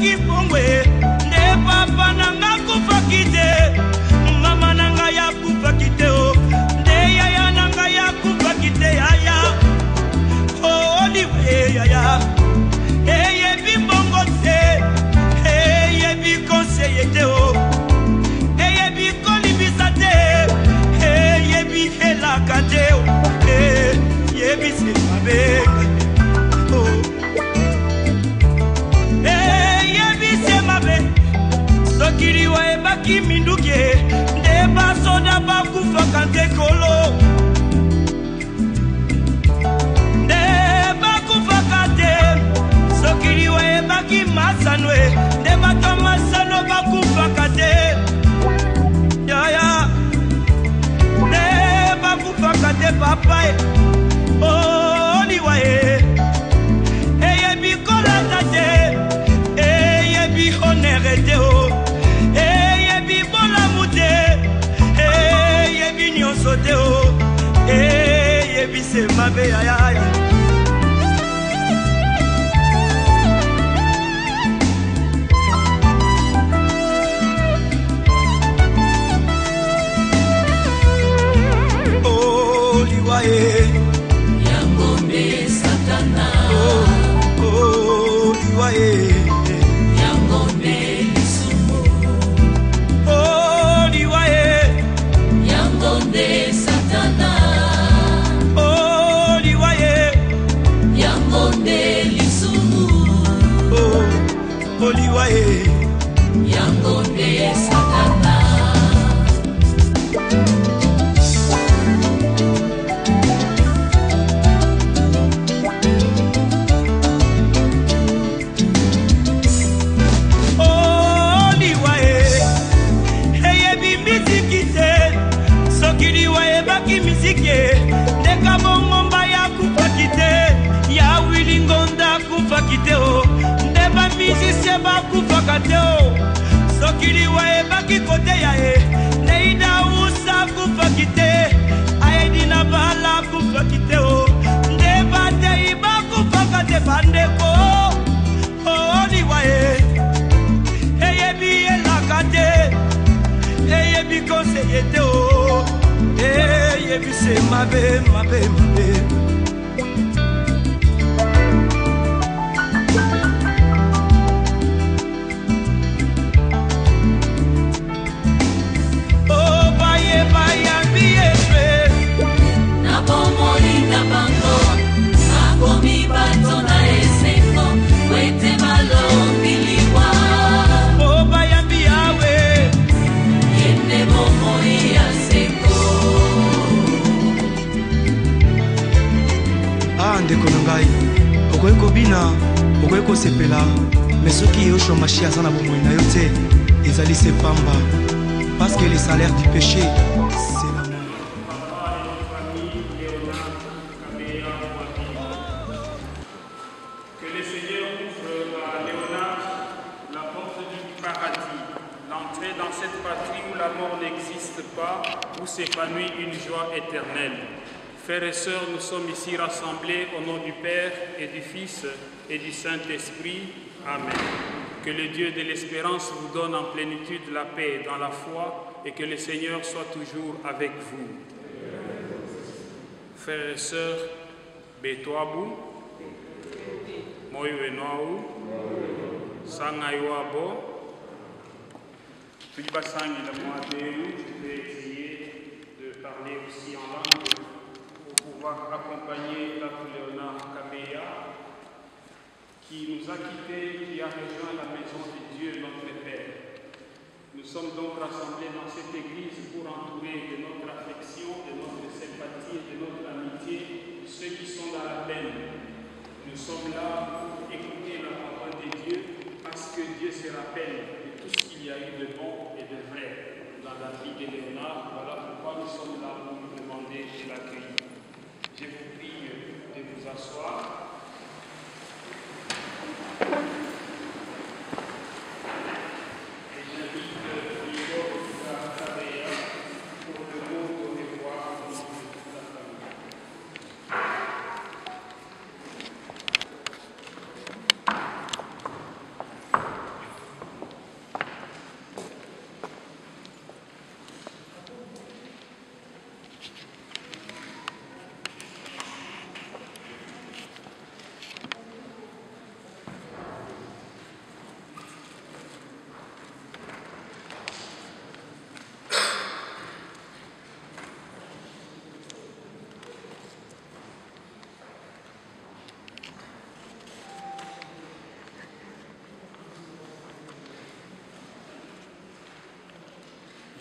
ebaki pongwe nde papa nanga kufaki te mama nanga ya kufaki te o nde yaya nanga ya kufaki te yaya oliwe yaya eyebi mbongo te eyebi konseye te o eyebi kolibisa te eyebi helaka te o eyebi se mabe sokiliwa ebaki minduke nde basoda bakufaka nte kolo nde bakufaka te sokiliwa ebaki masanwe nde bato masano bakufaka te yaya nde bakufaka te papae oliwa eyebi kolata te eyebi honere te o eyebi bolamu te eyebi nyonso te o eyebi se mabe yaya oliwa Yangombe Satana oliwa Yangombe Lisumu oliwa Yangombe Satana oliwa Yangombe Lisumu oliwa Yangombe Satana sokiliwa ebaki misike ndeka bongomba ya kufaki te ya wilingonda kufaki te o nde bamisisye bakufaka te o sokiliwa ebaki kote ya neidausa kufaki te aedina bala kufaki te o nde batei bakufaka te bandeko oliwa eyebi elaka te eyebi konseye te o eyebi se mabe mabe mabe o baye bayambi efe na bomoli na bango akomi bato na esengo wete balombiliwa o bayambi yawe yende bomoi ya sengo ndeko na ngai okoki kobina okoki kosepela me soki yoshua mashi aza na bomoi na yo te ezali se pamba parce que le salaire du péché c'est la mort. Que le Seigneur ouvre à Léonard la porte du paradis, l'entrée dans cette patrie où la mort n'existe pas, où s'épanouit une joie éternelle. Frères et sœurs, nous sommes ici rassemblés au nom du Père et du Fils et du Saint-Esprit. Amen. Que le Dieu de l'espérance vous donne en plénitude la paix dans la foi et que le Seigneur soit toujours avec vous. Frères et sœurs, Betoabou, Moïwenou, Sangayouabo, Tulibasangi la Moadéou, je vais essayer de parler aussi en langue pour pouvoir accompagner Pape Léonard Kabeya, qui nous a quittés, qui a rejoint la maison de Dieu, notre Père. Nous sommes donc rassemblés dans cette église pour entourer de notre affection, de notre sympathie, de notre amitié, ceux qui sont dans la peine. Nous sommes là pour écouter la parole de Dieu, parce que Dieu se rappelle de tout ce qu'il y a eu de bon et de vrai dans la vie de Léonard. Voilà pourquoi nous sommes là pour vous demander de l'accueillir. Je vous prie de vous asseoir.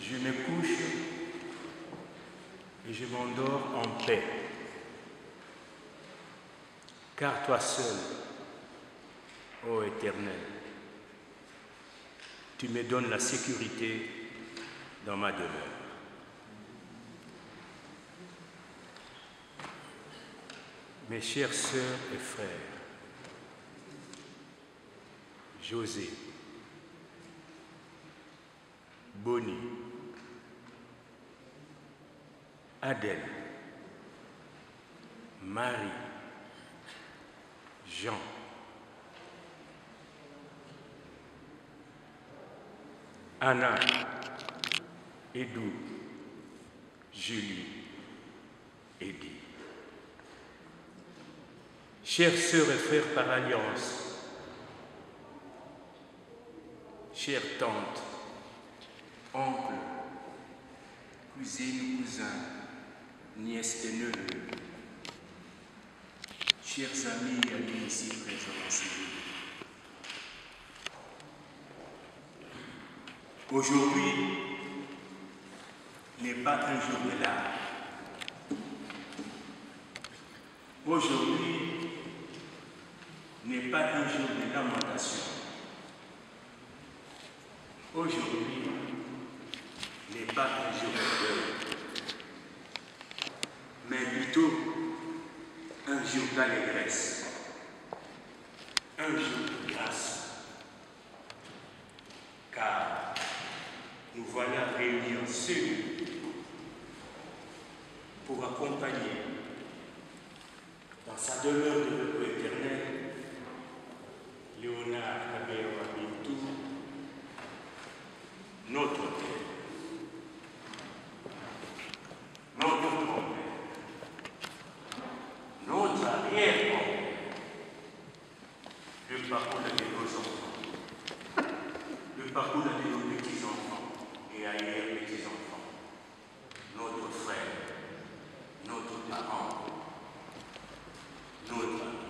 je me couche et je m'endors en paix. Car toi seul, ô Éternel, tu me donnes la sécurité dans ma demeure. Mes chères sœurs et frères, José, Bonnie, Adèle, Marie, Jean, Anna, Edou, Julie, Eddie. Chères sœurs et frères par alliance, chères tantes, oncles, cousines, cousins, nièces et neveux, chers amis et amis ici présents en ce jour. Aujourd'hui n'est pas un jour de larmes. Aujourd'hui n'est pas un jour de lamentation. Aujourd'hui n'est pas un jour de deuil, mais plutôt un jour d'allégresse, un jour de grâce. Car nous voilà réunis en celui pour accompagner dans sa demeure de repos éternel Léonard Kabea Bintou, notre Père, notre grand-père, notre arrière-grand-père, le parcours de nos enfants, le parcours de nos petits-enfants et arrière-petits-enfants, notre frère, notre parent, notre ami.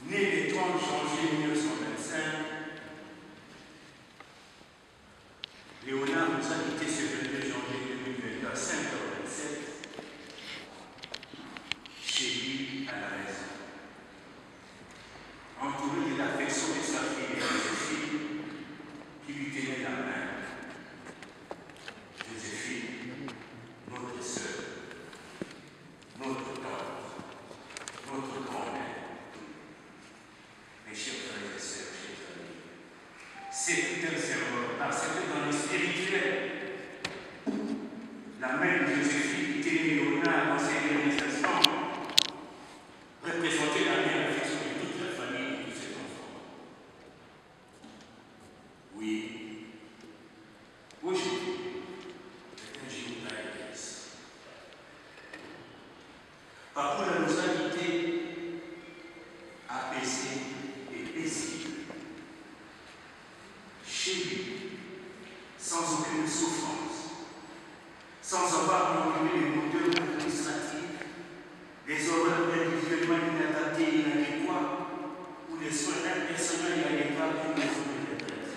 Né le 30 janvier 1925, Léonard nous a quittés ce 22 janvier 2022 à 5h27, chez lui à la maison. Entouré de l'affection de sa fille et de Joséphine, qui lui tenait la main. Joséphine, notre sœur, notre tante, notre grand-mère. Mes chers frères et sœurs, chers amis, c'est tout un symbole parce que dans le spirituel, la mère de Joséphine qui tenait Léonard dans ses derniers instants représentait la mère affection de toute la famille et de cet enfant. Oui, aujourd'hui, c'est un jour d'allégresse. Parcours la nous a invités apaisés et paisibles, chez lui, sans aucune souffrance, sans avoir manqué les moteurs administratifs, les horaires individuellement inadaptés et inadéquats, ou les soins impersonnels et aléatoires d'une maison de retraite.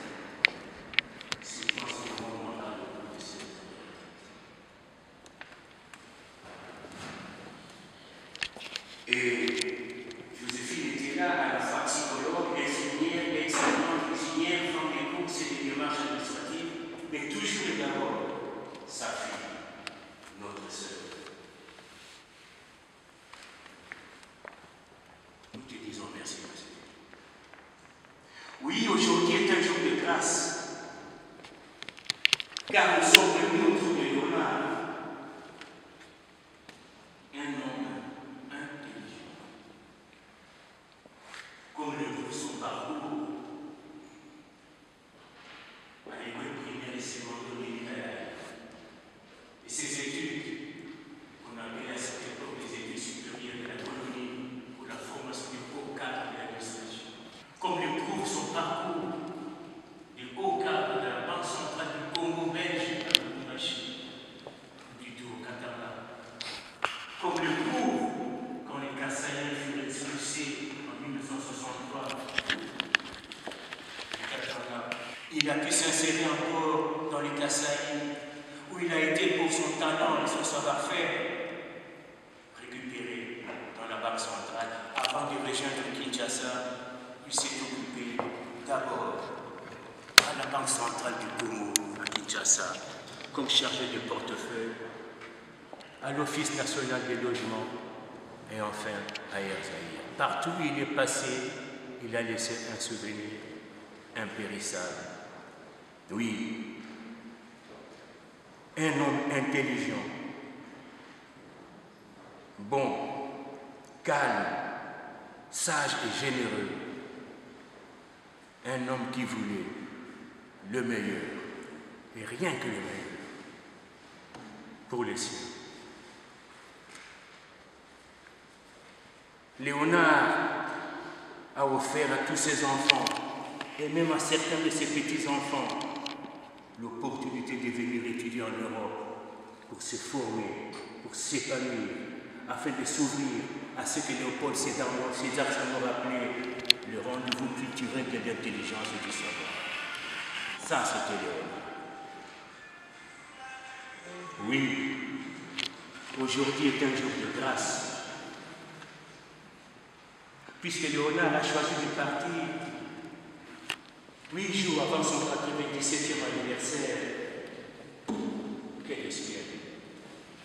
C'est dans ce moment-là de cette et Joséphine était là à la fois psychologue, infirmière, excellente cuisinière, femme des courses et des démarches administratives, mais toujours et d'abord sa fille, notre sœur. Nous te disons merci, Monsieur. Oui, aujourd'hui est un jour de grâce, car nous sommes venus autour de Léonard, un homme intelligent, comme le prouve son parcours à l'école primaire et secondaire militaire, et ses études qu'on appelait à cette époque les études supérieures de la colonie ou la formation du haut cadre de l'administration, comme le prouve son parcours du haut cadre de la Banque centrale du Congo belge à Lubumbashi, plutôt au Katanga, comme le prouve quand les Kassaïens furent expulsés en 1963 il a pu s'insérer encore dans les Kasaï, où il a été pour son talent et son savoir-faire récupéré dans la Banque centrale. Avant de rejoindre Kinshasa, il s'est occupé d'abord à la Banque centrale du Congo, à Kinshasa, comme chargé de portefeuille, à l'Office national des logements et enfin à Air Zaïre. Partout où il est passé, il a laissé un souvenir impérissable. Oui, un homme intelligent, bon, calme, sage et généreux. Un homme qui voulait le meilleur, et rien que le meilleur, pour les siens. Léonard a offert à tous ses enfants, et même à certains de ses petits-enfants, l'opportunité de venir étudier en Europe pour se former, pour s'épanouir, afin de s'ouvrir à ce que Léopold Sédar Senghor appelait le rendez-vous culturel de l'intelligence et du savoir. Ça, c'était Léonard. Oui, aujourd'hui est un jour de grâce, puisque Léonard a choisi de partir 8 jours avant son 97e anniversaire. Quel ciel!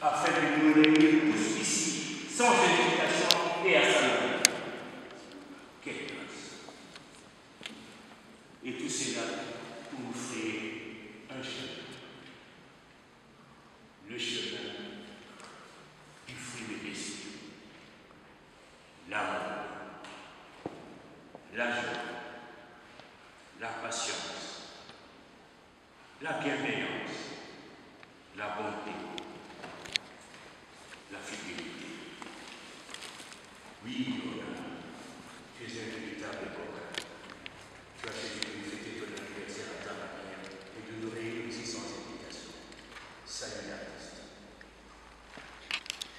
Afin de nous réunir tous ici, sans invitation et à sa mort. Quelle grâce! Et tout cela pour nous faire un chemin. Le chemin du fruit de l'esprit. L'amour, la joie, la patience, la bienveillance, la bonté, la fidélité. Oui, tu es un véritable époque. Tu as choisi de nous fêter ton anniversaire à ta manière et de nous réunir ici sans invitation. Salut l'artiste.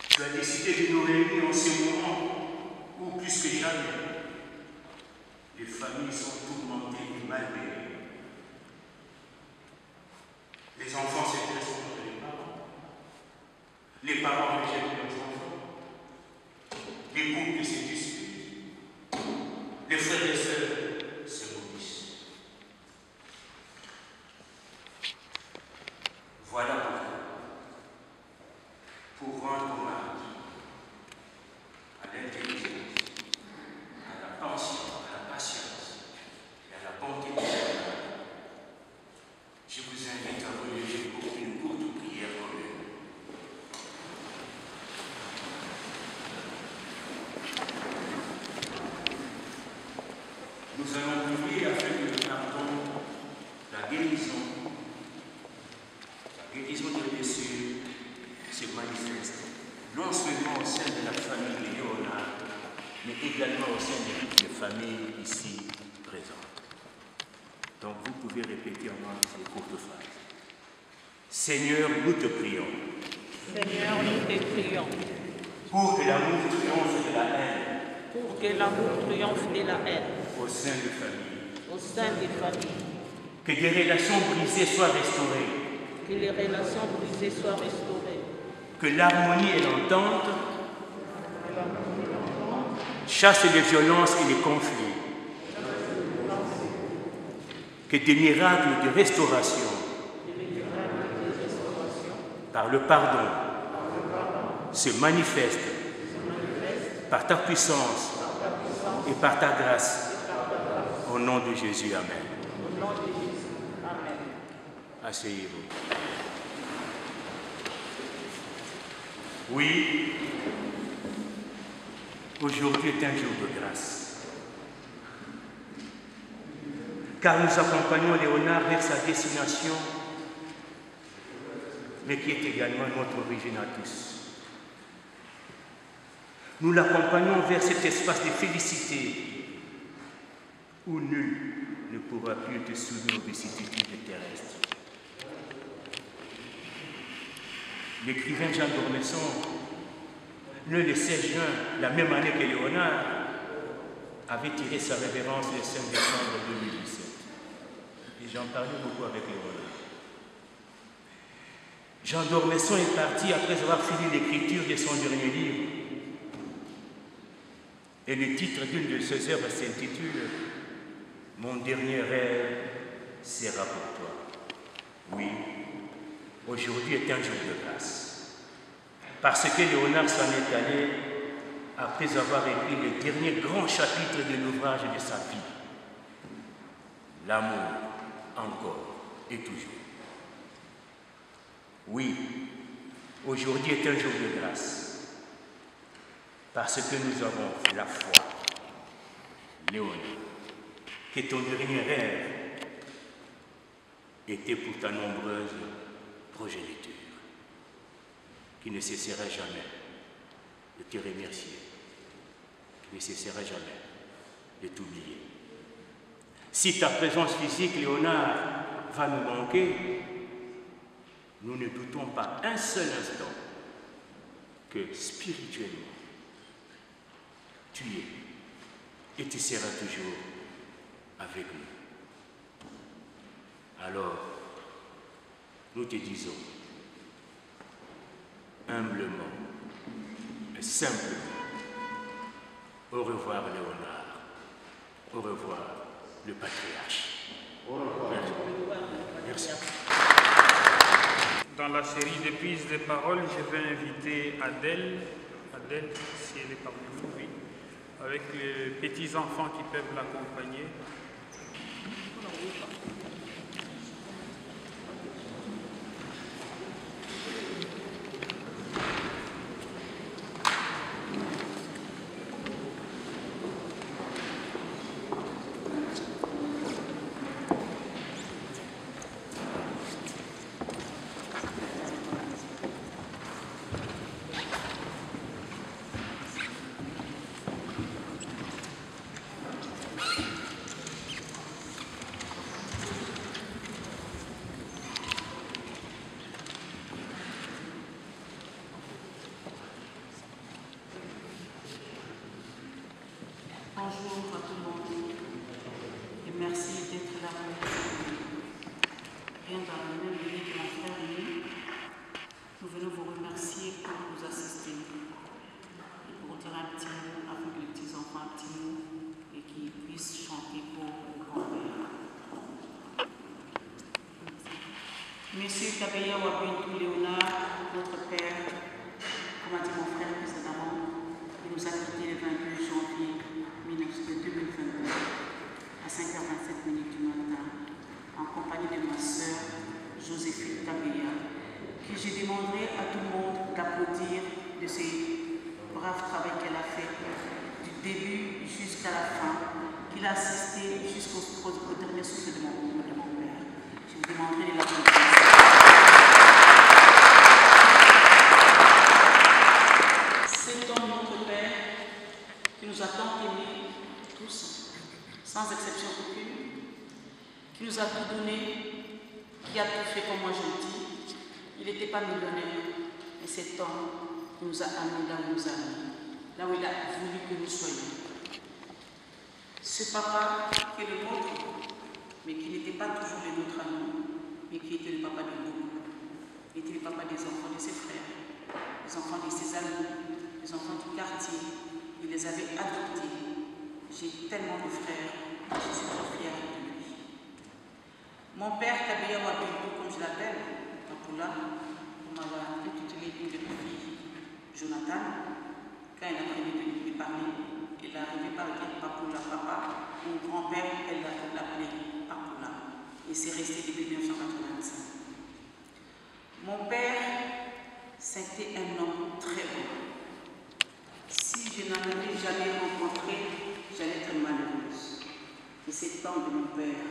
Tu as décidé de nous réunir en ce moment où, plus que jamais, les familles sont tourmentées et mal payées. Les enfants se dressent contre les parents. Les parents rejettent leurs enfants. Les couples se disputent. Les frères et sœurs se maudissent. Voilà pourquoi, pour rendre hommage à l'intelligence, à la pensée, et à la bonté du Seigneur, je vous invite à vous lever pour une courte prière commune. Nous allons prier afin que le pardon, la guérison de blessures se manifeste non seulement au sein de la famille de Léonard, mais également au sein de toutes les familles ici présentes. Donc vous pouvez répéter en moi ces courtes phrases. Seigneur, nous te prions. Seigneur, nous te prions. Pour que l'amour triomphe de la haine. Pour que l'amour triomphe de la haine. Au sein des familles. Au sein des familles. Que des relations brisées soient restaurées. Que les relations brisées soient restaurées. Que l'harmonie et l'entente chassent les violences et les conflits. Que des miracles de restauration par le pardon se manifestent par ta puissance et par ta grâce. Au nom de Jésus, Amen. Au nom de Jésus, Amen. Asseyez-vous. Oui, aujourd'hui est un jour de grâce. Car nous accompagnons Léonard vers sa destination, mais qui est également notre origine à tous. Nous l'accompagnons vers cet espace de félicité où nul ne pourra plus te soumettre aux vicissitudes terrestres. L'écrivain Jean d'Ormesson, né le 16 juin, la même année que Léonard, avait tiré sa révérence le 5 décembre 2017. et j'en parlais beaucoup avec Léonard. Jean d'Ormesson est parti après avoir fini l'écriture de son dernier livre. Et le titre d'une de ses œuvres s'intitule « Mon dernier rêve sera pour toi ». Oui, aujourd'hui est un jour de grâce. Parce que Léonard s'en est allé après avoir écrit le dernier grand chapitre de l'ouvrage de sa vie. L'amour, encore et toujours. Oui, aujourd'hui est un jour de grâce, parce que nous avons la foi, Léonard, que ton dernier rêve était pour ta nombreuse progéniture, qui ne cessera jamais de te remercier, qui ne cessera jamais de t'oublier. Si ta présence physique, Léonard, va nous manquer, nous ne doutons pas un seul instant que spirituellement, tu es et tu seras toujours avec nous. Alors, nous te disons, humblement et simplement, au revoir Léonard, au revoir le patriarche. Au revoir. Merci. Dans la série de prises de parole, je vais inviter Adèle, si elle est parmi nous, oui, avec les petits-enfants qui peuvent l'accompagner. Bonjour à tout le monde et merci d'être là pour nous. Rien dans le même lieu que mon frère et nous venons vous remercier pour nous assister et pour dire un petit mot avec les petits enfants, un petit mot et qu'ils puissent chanter pour le grand-père. Monsieur Kabeya Wabintou Léonard, notre père, comme a dit mon frère précédemment, il nous a quittés le 22 janvier 2022 à 5h27 du matin en compagnie de ma sœur Joséphine Kabeya, qui je demanderai à tout le monde d'applaudir de ce brave travail qu'elle a fait du début jusqu'à la fin, qu'il a assisté jusqu'au dernier souffle de mon père. Je vous demanderai de l'applaudir. C'est donc notre Père qui nous a tant aimés tous, sans exception aucune, qui nous a tout donné, qui a tout fait comme moi je le dis. Il n'était pas millionnaire, mais cet homme nous a amenés là où nous a amenés, là où il a voulu que nous soyons. Ce papa qui est le nôtre, mais qui n'était pas toujours le nôtre à nous, mais qui était le papa de nous. Il était le papa des enfants de ses frères, des enfants de ses amis, des enfants du quartier. Il les avait adoptés. J'ai tellement de frères, je suis trop fière de lui. Mon père, Kabeya Wabintou, comme je l'appelle, Papoula, on m'a intitulé une de mes filles, Jonathan. Quand elle a fini de parler, elle est arrivée par dire Papoula, papa. Mon grand-père, elle l'a appelé Papoula. Et c'est resté depuis 1985. Mon père, c'était un homme très bon. Si je n'en avais jamais rencontré, j'allais être malheureuse. Et cet homme de mon père,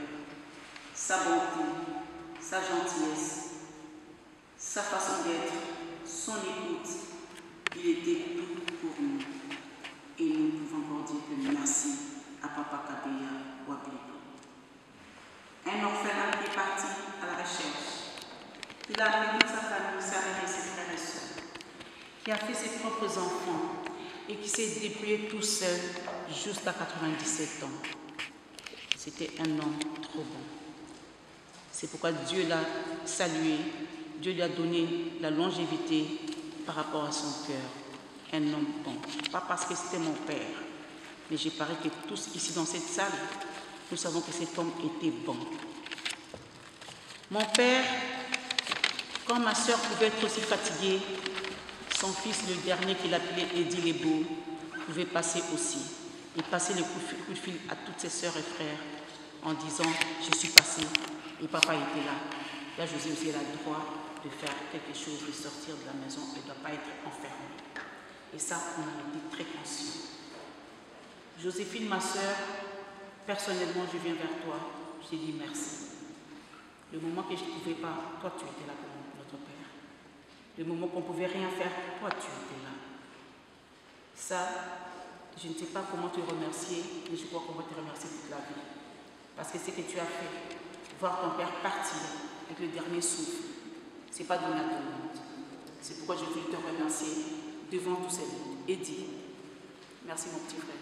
sa bonté, sa gentillesse, sa façon d'être, son écoute, il était tout pour nous. Et nous pouvons encore dire que merci à Papa Kabeya Wabintou. Un orphelin qui est parti à la recherche. Il a amené toute sa famille, sa mère et ses frères et sœurs, qui a fait ses propres enfants et qui s'est débrouillé tout seul jusqu'à 97 ans. C'était un homme trop bon. C'est pourquoi Dieu l'a salué, Dieu lui a donné la longévité par rapport à son cœur. Un homme bon. Pas parce que c'était mon père, mais j'ai parie que tous ici dans cette salle, nous savons que cet homme était bon. Mon père, quand ma soeur pouvait être aussi fatiguée, son fils, le dernier qu'il appelait Eddie Lebo, pouvait passer aussi. Il passait le coup de fil à toutes ses sœurs et frères en disant « Je suis passé » et papa était là. Là, José aussi a le droit de faire quelque chose, de sortir de la maison, elle ne doit pas être enfermée. Et ça, on en était très conscients. Joséphine, ma sœur, personnellement, je viens vers toi, je t'ai dit merci. Le moment que je ne pouvais pas, toi, tu étais là pour notre père. Le moment qu'on ne pouvait rien faire, toi, tu étais là. Ça, je ne sais pas comment te remercier, mais je crois qu'on va te remercier toute la vie. Parce que ce que tu as fait, voir ton père partir avec le dernier souffle, ce n'est pas donné à tout le monde. C'est pourquoi je veux te remercier devant tous ces mondes et dire merci mon petit frère.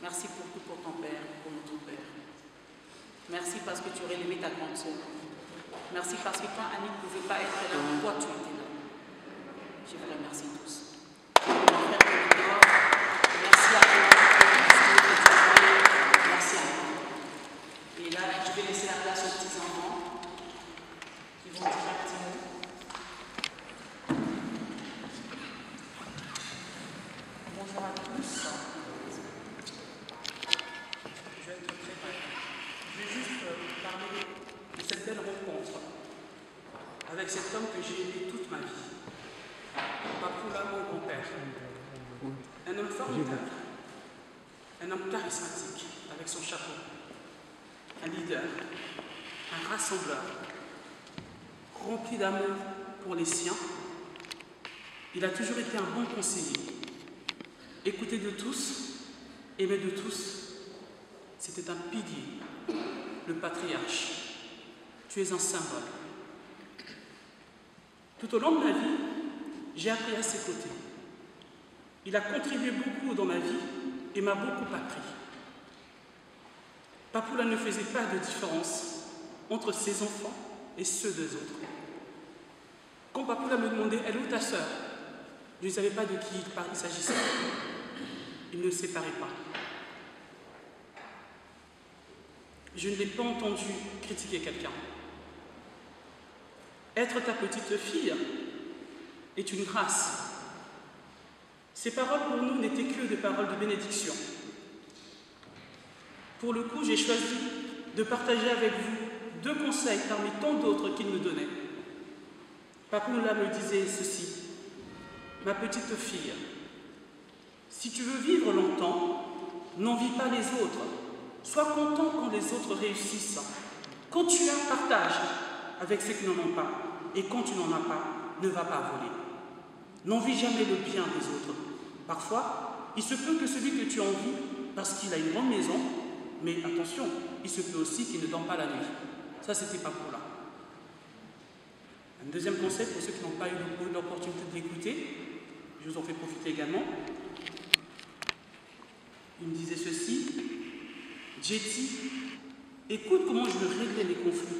Merci pour tout pour ton père, pour notre père. Merci parce que tu aurais aimé ta grande sœur. Merci parce que quand Annie ne pouvait pas être là, toi tu étais là. Je vous remercie tous. Mon frère, merci à toi. Merci à toi. Et là, je vais laisser la place aux petits enfants qui vont dire un petit mot. Bonjour à tous. Je vais être très bref. Je vais juste parler de cette belle rencontre avec cet homme que j'ai aimé toute ma vie. Papoula, mon grand-père. Un homme formidable. Un homme charismatique avec son chapeau. Un leader. Un rassembleur. Rempli d'amour pour les siens. Il a toujours été un bon conseiller. Écouter de tous, aimer de tous, c'était un pilier, le patriarche. Tu es un symbole. Tout au long de ma vie, j'ai appris à ses côtés. Il a contribué beaucoup dans ma vie et m'a beaucoup appris. Papoula ne faisait pas de différence entre ses enfants et ceux des autres. Quand Papoula me demandait « Elle est où ta sœur ?» je ne savais pas de qui il s'agissait. Il ne séparait pas. Je ne l'ai pas entendu critiquer quelqu'un. Être ta petite fille est une grâce. Ces paroles pour nous n'étaient que des paroles de bénédiction. Pour le coup, j'ai choisi de partager avec vous 2 conseils parmi tant d'autres qu'il me donnait. Papoula me disait ceci: ma petite fille, si tu veux vivre longtemps, n'envie pas les autres. Sois content quand les autres réussissent. Quand tu as, partage avec ceux qui n'en ont pas. Et quand tu n'en as pas, ne va pas voler. N'envie jamais le bien des autres. Parfois, il se peut que celui que tu envies, parce qu'il a une grande maison, mais attention, il se peut aussi qu'il ne dort pas la nuit. Ça, c'était pas pour là. Un deuxième conseil pour ceux qui n'ont pas eu l'opportunité de l'écouter, je vous en fais profiter également. Il me disait ceci: Jetty, écoute comment je veux régler les conflits.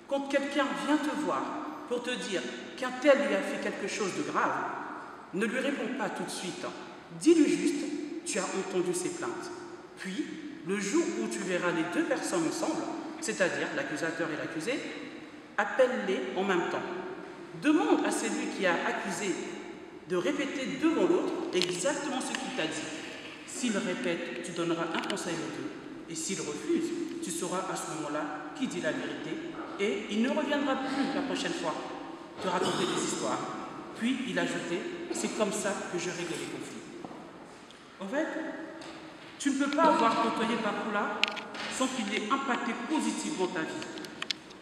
Quand quelqu'un vient te voir pour te dire qu'un tel lui a fait quelque chose de grave, ne lui réponds pas tout de suite. Dis-lui juste, tu as entendu ses plaintes. Puis, le jour où tu verras les 2 personnes ensemble, c'est-à-dire l'accusateur et l'accusé, appelle-les en même temps. Demande à celui qui a accusé de répéter devant l'autre exactement ce qu'il t'a dit. S'il répète, tu donneras un conseil aux 2. Et s'il refuse, tu sauras à ce moment-là qui dit la vérité. Et il ne reviendra plus la prochaine fois te raconter des histoires. Puis il ajoutait, c'est comme ça que je règle les conflits. En fait, tu ne peux pas avoir côtoyé Papoula sans qu'il ait impacté positivement ta vie.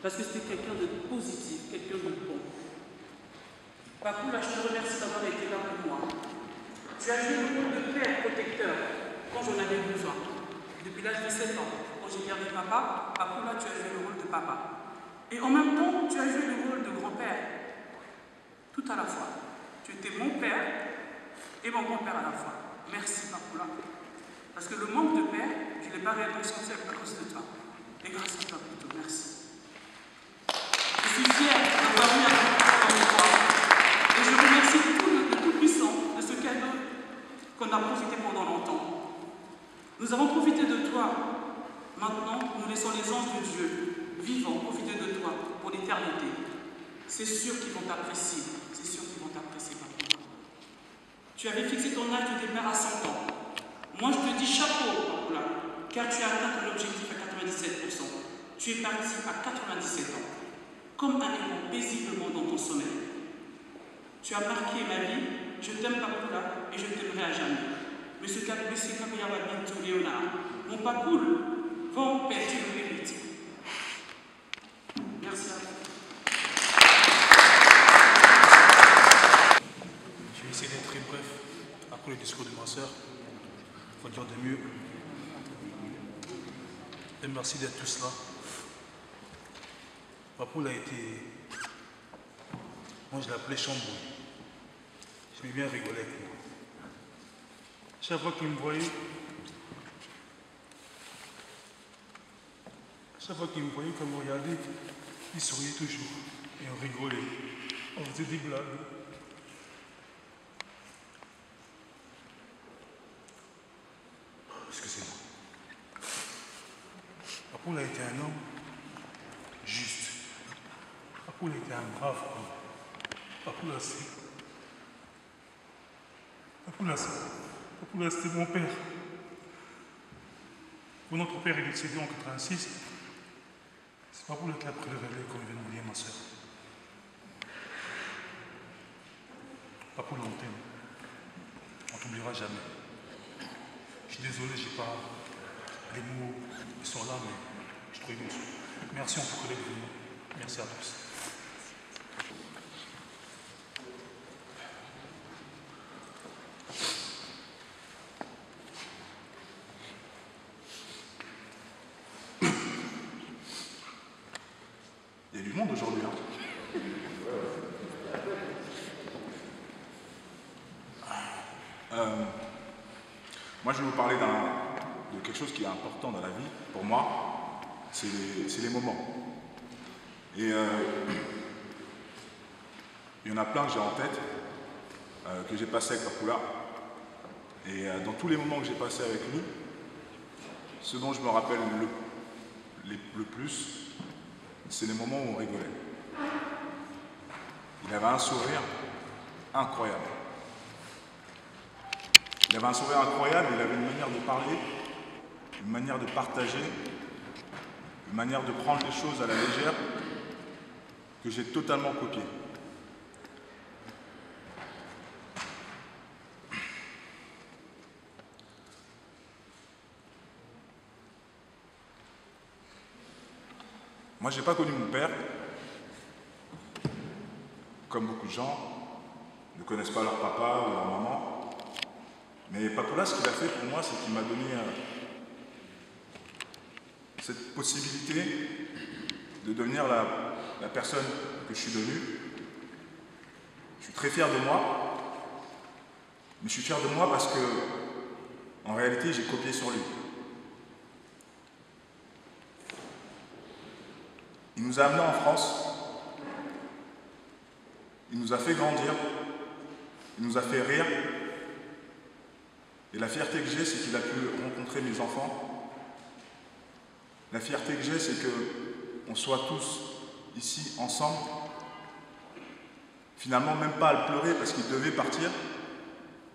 Parce que c'était quelqu'un de positif, quelqu'un de bon. Papoula, je te remercie d'avoir été là pour moi. Tu as joué le rôle de père protecteur quand j'en avais besoin. Depuis l'âge de 7 ans, quand j'ai perdu papa, Papoula, tu as joué le rôle de papa. Et en même temps, tu as joué le rôle de grand-père. Tout à la fois. Tu étais mon père et mon grand-père à la fois. Merci, Papoula. Parce que le manque de père, je ne l'ai pas réellement senti à cause de toi. Et grâce à toi, plutôt. Merci. suis fière d'avoir eu un groupe comme toi. Et je remercie le Tout-Puissant de ce cadeau qu'on a profité pendant longtemps. Nous avons profité de toi. Maintenant, nous laissons les anges de Dieu vivants profiter de toi pour l'éternité. C'est sûr qu'ils vont t'apprécier. C'est sûr qu'ils vont t'apprécier, papa. Tu avais fixé ton âge de départ à 100 ans. Moi, je te dis chapeau, papa, car tu as atteint ton objectif à 97%. Tu es parti à 97 ans, comme un héros paisiblement dans ton sommeil. Tu as marqué ma vie. Je t'aime, Papoula, et je t'aimerai à jamais. Monsieur Kapeyawa Bintou Léonard, mon Papoul, vont perdre le mérite. Merci à vous. Je vais essayer d'être très bref. Après le discours de ma soeur, il faut dire de mieux. Et merci d'être tous là. Papoul a été... Moi, je l'appelais Chambouille. Je m'ai bien rigolé avec lui. Chaque fois qu'il me voyait, comme on regardait, il souriait toujours. Et on rigolait. On faisait des blagues. Excusez-moi. Papoul a été un homme juste. Papoul a été un brave homme. Papoula, c'était mon père. Quand notre père est décédé en 86, c'est Papoula qui a pris le relais, comme vient de me dire ma soeur. Papoula, on t'aime. On t'oubliera jamais. Je suis désolé, j'ai pas les mots qui sont là, mais je trouve émotion. Merci en tout cas d'être venu. Merci à tous. Il y a du monde aujourd'hui. Moi, je vais vous parler de quelque chose qui est important dans la vie. Pour moi, c'est les moments. Et il y en a plein que j'ai en tête, que j'ai passé avec Papoula. Et dans tous les moments que j'ai passés avec lui, ce dont je me rappelle le plus, c'est les moments où on rigolait. Il avait un sourire incroyable. Il avait un sourire incroyable, il avait une manière de parler, une manière de partager, une manière de prendre les choses à la légère que j'ai totalement copié. Moi, je n'ai pas connu mon père. Comme beaucoup de gens ne connaissent pas leur papa ou leur maman. Mais Papoula, ce qu'il a fait pour moi, c'est qu'il m'a donné cette possibilité de devenir la personne que je suis devenue. Je suis très fier de moi. Mais je suis fier de moi parce que, en réalité, j'ai copié sur lui. Il nous a amenés en France, il nous a fait grandir, il nous a fait rire. Et la fierté que j'ai, c'est qu'il a pu rencontrer mes enfants. La fierté que j'ai, c'est qu'on soit tous ici ensemble. Finalement, même pas à le pleurer parce qu'il devait partir,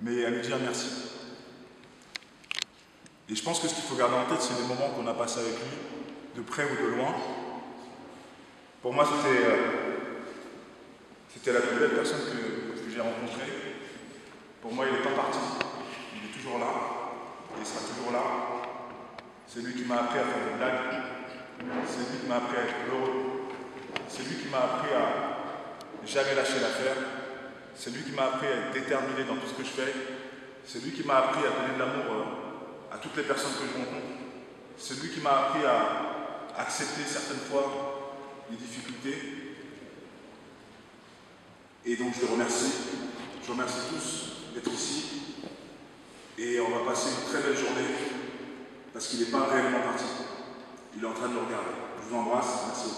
mais à lui dire merci. Et je pense que ce qu'il faut garder en tête, c'est les moments qu'on a passés avec lui, de près ou de loin. Pour moi, c'était la plus belle personne que j'ai rencontrée. Pour moi, il n'est pas parti. Il est toujours là. Et il sera toujours là. C'est lui qui m'a appris à faire des blagues. C'est lui qui m'a appris à être heureux. C'est lui qui m'a appris à jamais lâcher l'affaire. C'est lui qui m'a appris à être déterminé dans tout ce que je fais. C'est lui qui m'a appris à donner de l'amour à toutes les personnes que je rencontre. C'est lui qui m'a appris à accepter certaines fois les difficultés. Et donc je le remercie. Je vous remercie tous d'être ici. Et on va passer une très belle journée parce qu'il n'est pas réellement parti. Il est en train de nous regarder. Je vous embrasse. Merci.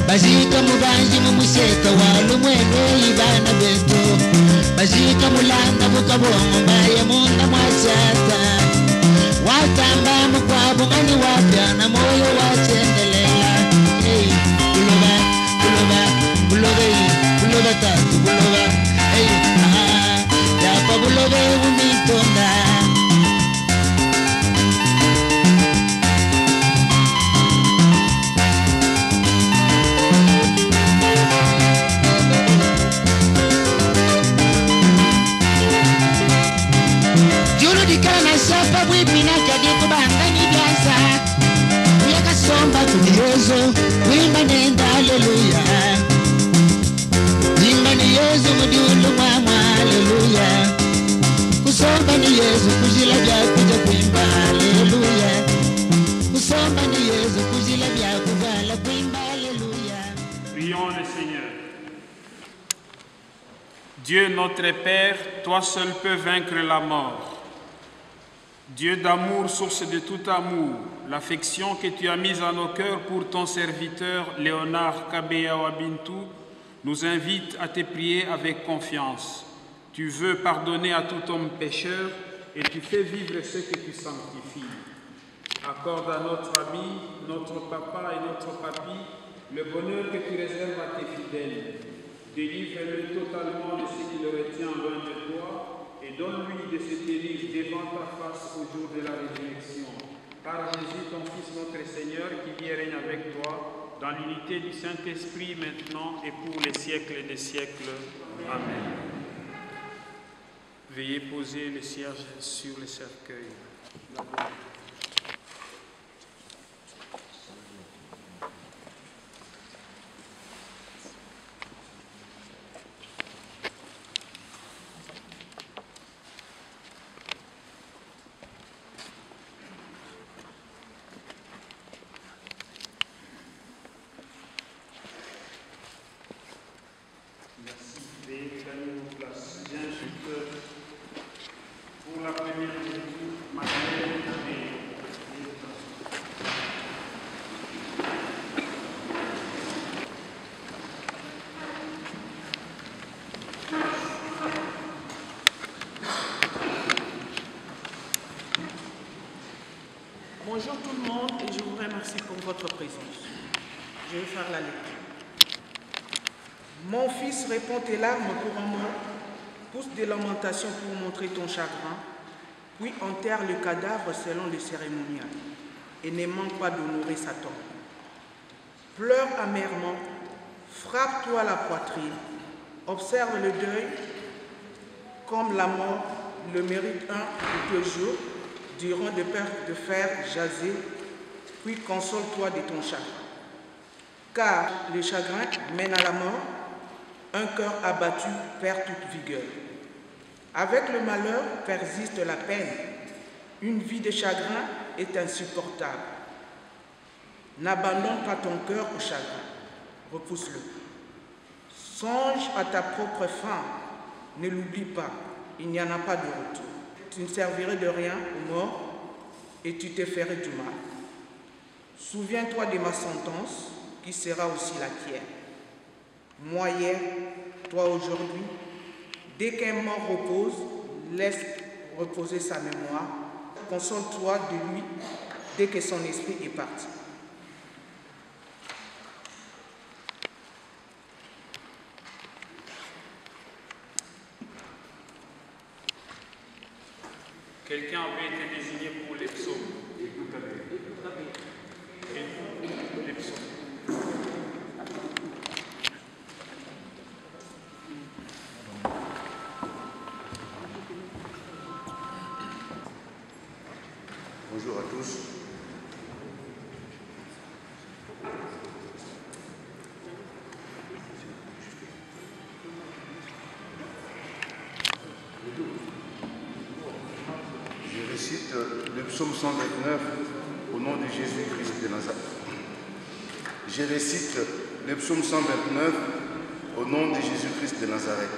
Bajika mubanji mumuseka walu mwene ibana beto Bajika mulanda mukabongo mbaye munda mwachata Watamba mukwabu ngani wapya na moyo wachendelela Hey, kuloba, kuloba, kulobe, kuloba tatu, kuloba Hey, yapa kulobe umitonda Sapa wipina kadi kubanga ni biasa Uyaka somba kudiyozo Wimba nenda haleluya Wimba ni Yesu mudiulu mama haleluya Kusomba ni Yesu kujila bya kuja kuimba haleluya Kusomba ni Yesu kujila bya kuvala kuimba haleluya. Prions le Seigneur. Dieu notre Père, toi seul peux vaincre la mort. Dieu d'amour, source de tout amour, l'affection que tu as mise à nos cœurs pour ton serviteur Léonard Kabea Wabintu nous invite à te prier avec confiance. Tu veux pardonner à tout homme pécheur et tu fais vivre ce que tu sanctifies. Accorde à notre ami, notre papa et notre papy le bonheur que tu réserves à tes fidèles. Délivre-le totalement de ce qui le retient loin de toi et donne-lui de se tenir devant ta face au jour de la résurrection. Par Jésus, ton Fils, notre Seigneur, qui vit et règne avec toi, dans l'unité du Saint-Esprit, maintenant et pour les siècles des siècles. Amen. Veuillez poser le cierge sur le cercueil. Bonjour tout le monde et je vous remercie pour votre présence. Je vais faire la lecture. Mon fils, répand tes larmes pour un mot, pousse des lamentations pour montrer ton chagrin, puis enterre le cadavre selon le cérémonial et ne manque pas d'honorer sa tombe. Pleure amèrement, frappe-toi la poitrine, observe le deuil comme la mort le mérite un ou 2 jours durant de faire jaser, puis console-toi de ton chagrin. Car le chagrin mène à la mort, un cœur abattu perd toute vigueur. Avec le malheur persiste la peine, une vie de chagrin est insupportable. N'abandonne pas ton cœur au chagrin, repousse-le. Songe à ta propre fin, ne l'oublie pas, il n'y en a pas de retour. Tu ne servirais de rien aux morts et tu te ferais du mal. Souviens-toi de ma sentence qui sera aussi la tienne. Moi hier, toi aujourd'hui, dès qu'un mort repose, laisse reposer sa mémoire. Console-toi de lui dès que son esprit est parti. Quelqu'un avait été désigné pour les psaumes. Les psaumes. Bonjour à tous. Je récite le psaume 129 au nom de Jésus-Christ de Nazareth. Je récite le psaume 129 au nom de Jésus-Christ de Nazareth.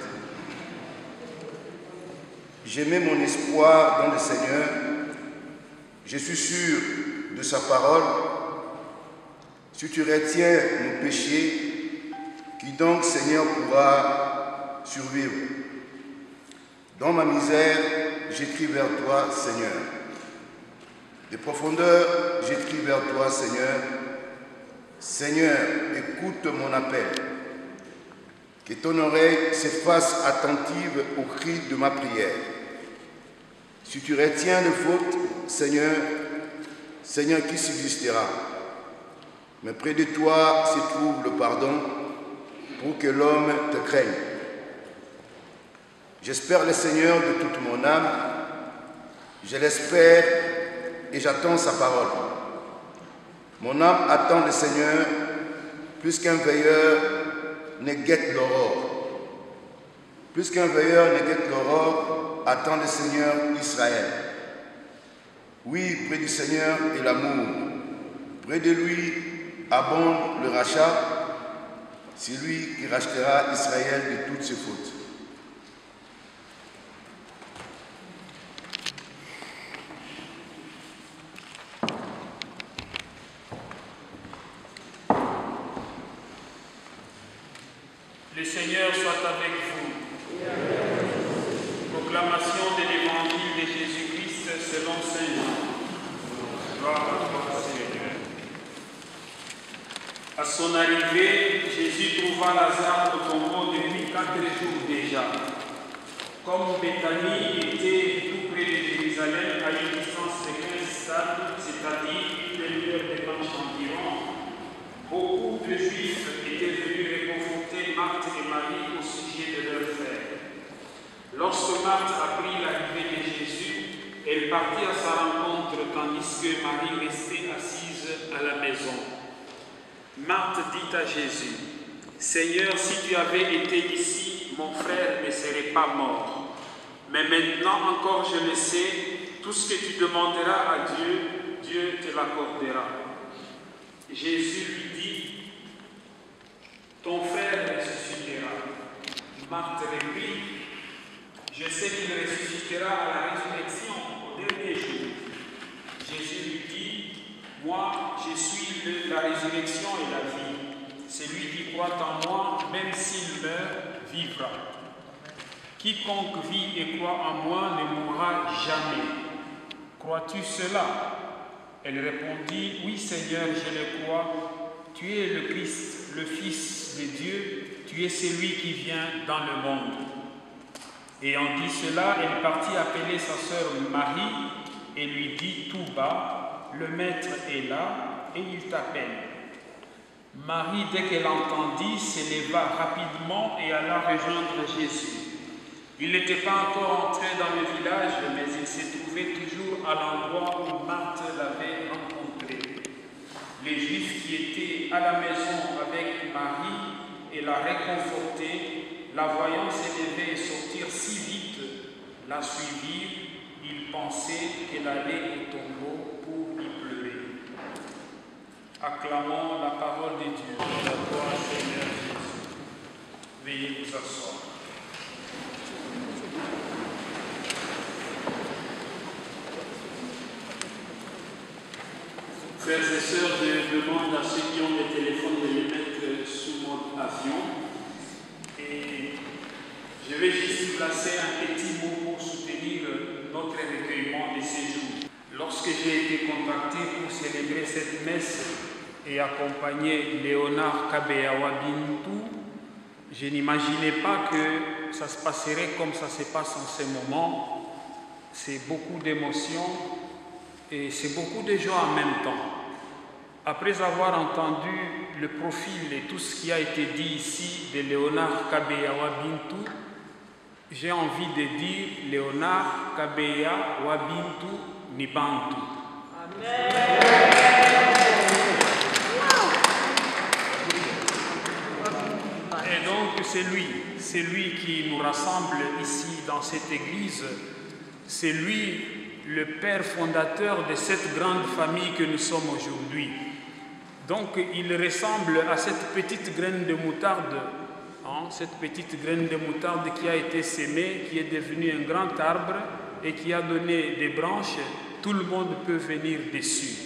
J'ai mis mon espoir dans le Seigneur. Je suis sûr de sa parole. Si tu retiens mon péché, qui donc, Seigneur, pourra survivre? Dans ma misère, j'écris vers toi, Seigneur. Des profondeurs, j'écris vers toi, Seigneur. Seigneur, écoute mon appel. Que ton oreille se fasse attentive au cri de ma prière. Si tu retiens les fautes, Seigneur, Seigneur, qui subsistera? Mais près de toi se trouve le pardon pour que l'homme te craigne. J'espère le Seigneur de toute mon âme. Je l'espère et j'attends sa parole. Mon âme attend le Seigneur plus qu'un veilleur ne guette l'aurore. Plus qu'un veilleur ne guette l'aurore, attend le Seigneur Israël. Oui, près du Seigneur est l'amour. Près de lui abonde le rachat. C'est lui qui rachètera Israël de toutes ses fautes. Le Seigneur soit avec vous. Proclamation de l'évangile de Jésus-Christ selon saint Jean. Gloire à toi, Seigneur. À son arrivée, Jésus trouva Lazare au tombeau depuis 4 jours déjà. Comme Béthanie était tout près de Jérusalem, à une distance de 15 stades, c'est-à-dire une heure de marche environ, beaucoup de Juifs étaient venus réconforter Marthe et Marie au sujet de leur frère. Lorsque Marthe apprit l'arrivée de Jésus, elle partit à sa rencontre tandis que Marie restait assise à la maison. Marthe dit à Jésus, « Seigneur, si tu avais été ici, mon frère ne serait pas mort. Mais maintenant encore je le sais, tout ce que tu demanderas à Dieu, Dieu te l'accordera. » Jésus lui dit, « Ton frère ressuscitera. » Marthe répondit, « Je sais qu'il ressuscitera à la résurrection au dernier jour. » Jésus lui dit, « Moi, je suis la résurrection et la vie. Celui qui croit en moi, même s'il meurt, vivra. Quiconque vit et croit en moi ne mourra jamais. Crois-tu cela ?» Elle répondit, « Oui, Seigneur, je le crois. Tu es le Christ, le Fils de Dieu. Tu es celui qui vient dans le monde. » Ayant dit cela, elle partit appeler sa sœur Marie et lui dit tout bas, « Le Maître est là et il t'appelle. » Marie, dès qu'elle entendit, s'éleva rapidement et alla rejoindre Jésus. Il n'était pas encore entré dans le village, mais il se trouvait toujours à l'endroit où Marthe l'avait rencontré. Les Juifs qui étaient à la maison avec Marie et la réconfortaient, la voyant s'élever et sortir si vite, la suivirent. Ils pensaient qu'elle allait au tombeau pour y pleurer. Acclamons la parole de Dieu. À toi, Seigneur Jésus. Veuillez vous asseoir. Frères et sœurs, je demande à ceux qui ont des téléphones de les mettre sous mode avion. Et je vais juste placer un petit mot pour soutenir notre recueillement de ces jours. Lorsque j'ai été contacté pour célébrer cette messe et accompagner Léonard Kabeyawa Bintou, je n'imaginais pas que ça se passerait comme ça se passe en ce moment. C'est beaucoup d'émotions et c'est beaucoup de joie en même temps. Après avoir entendu le profil et tout ce qui a été dit ici de Léonard Kabeyawa Bintou, j'ai envie de dire Léonard Kabeyawa Bintou Nibantou. Et donc c'est lui qui nous rassemble ici dans cette église. C'est lui le père fondateur de cette grande famille que nous sommes aujourd'hui. Donc il ressemble à cette petite graine de moutarde, cette petite graine de moutarde qui a été sémée, qui est devenue un grand arbre et qui a donné des branches. Tout le monde peut venir dessus.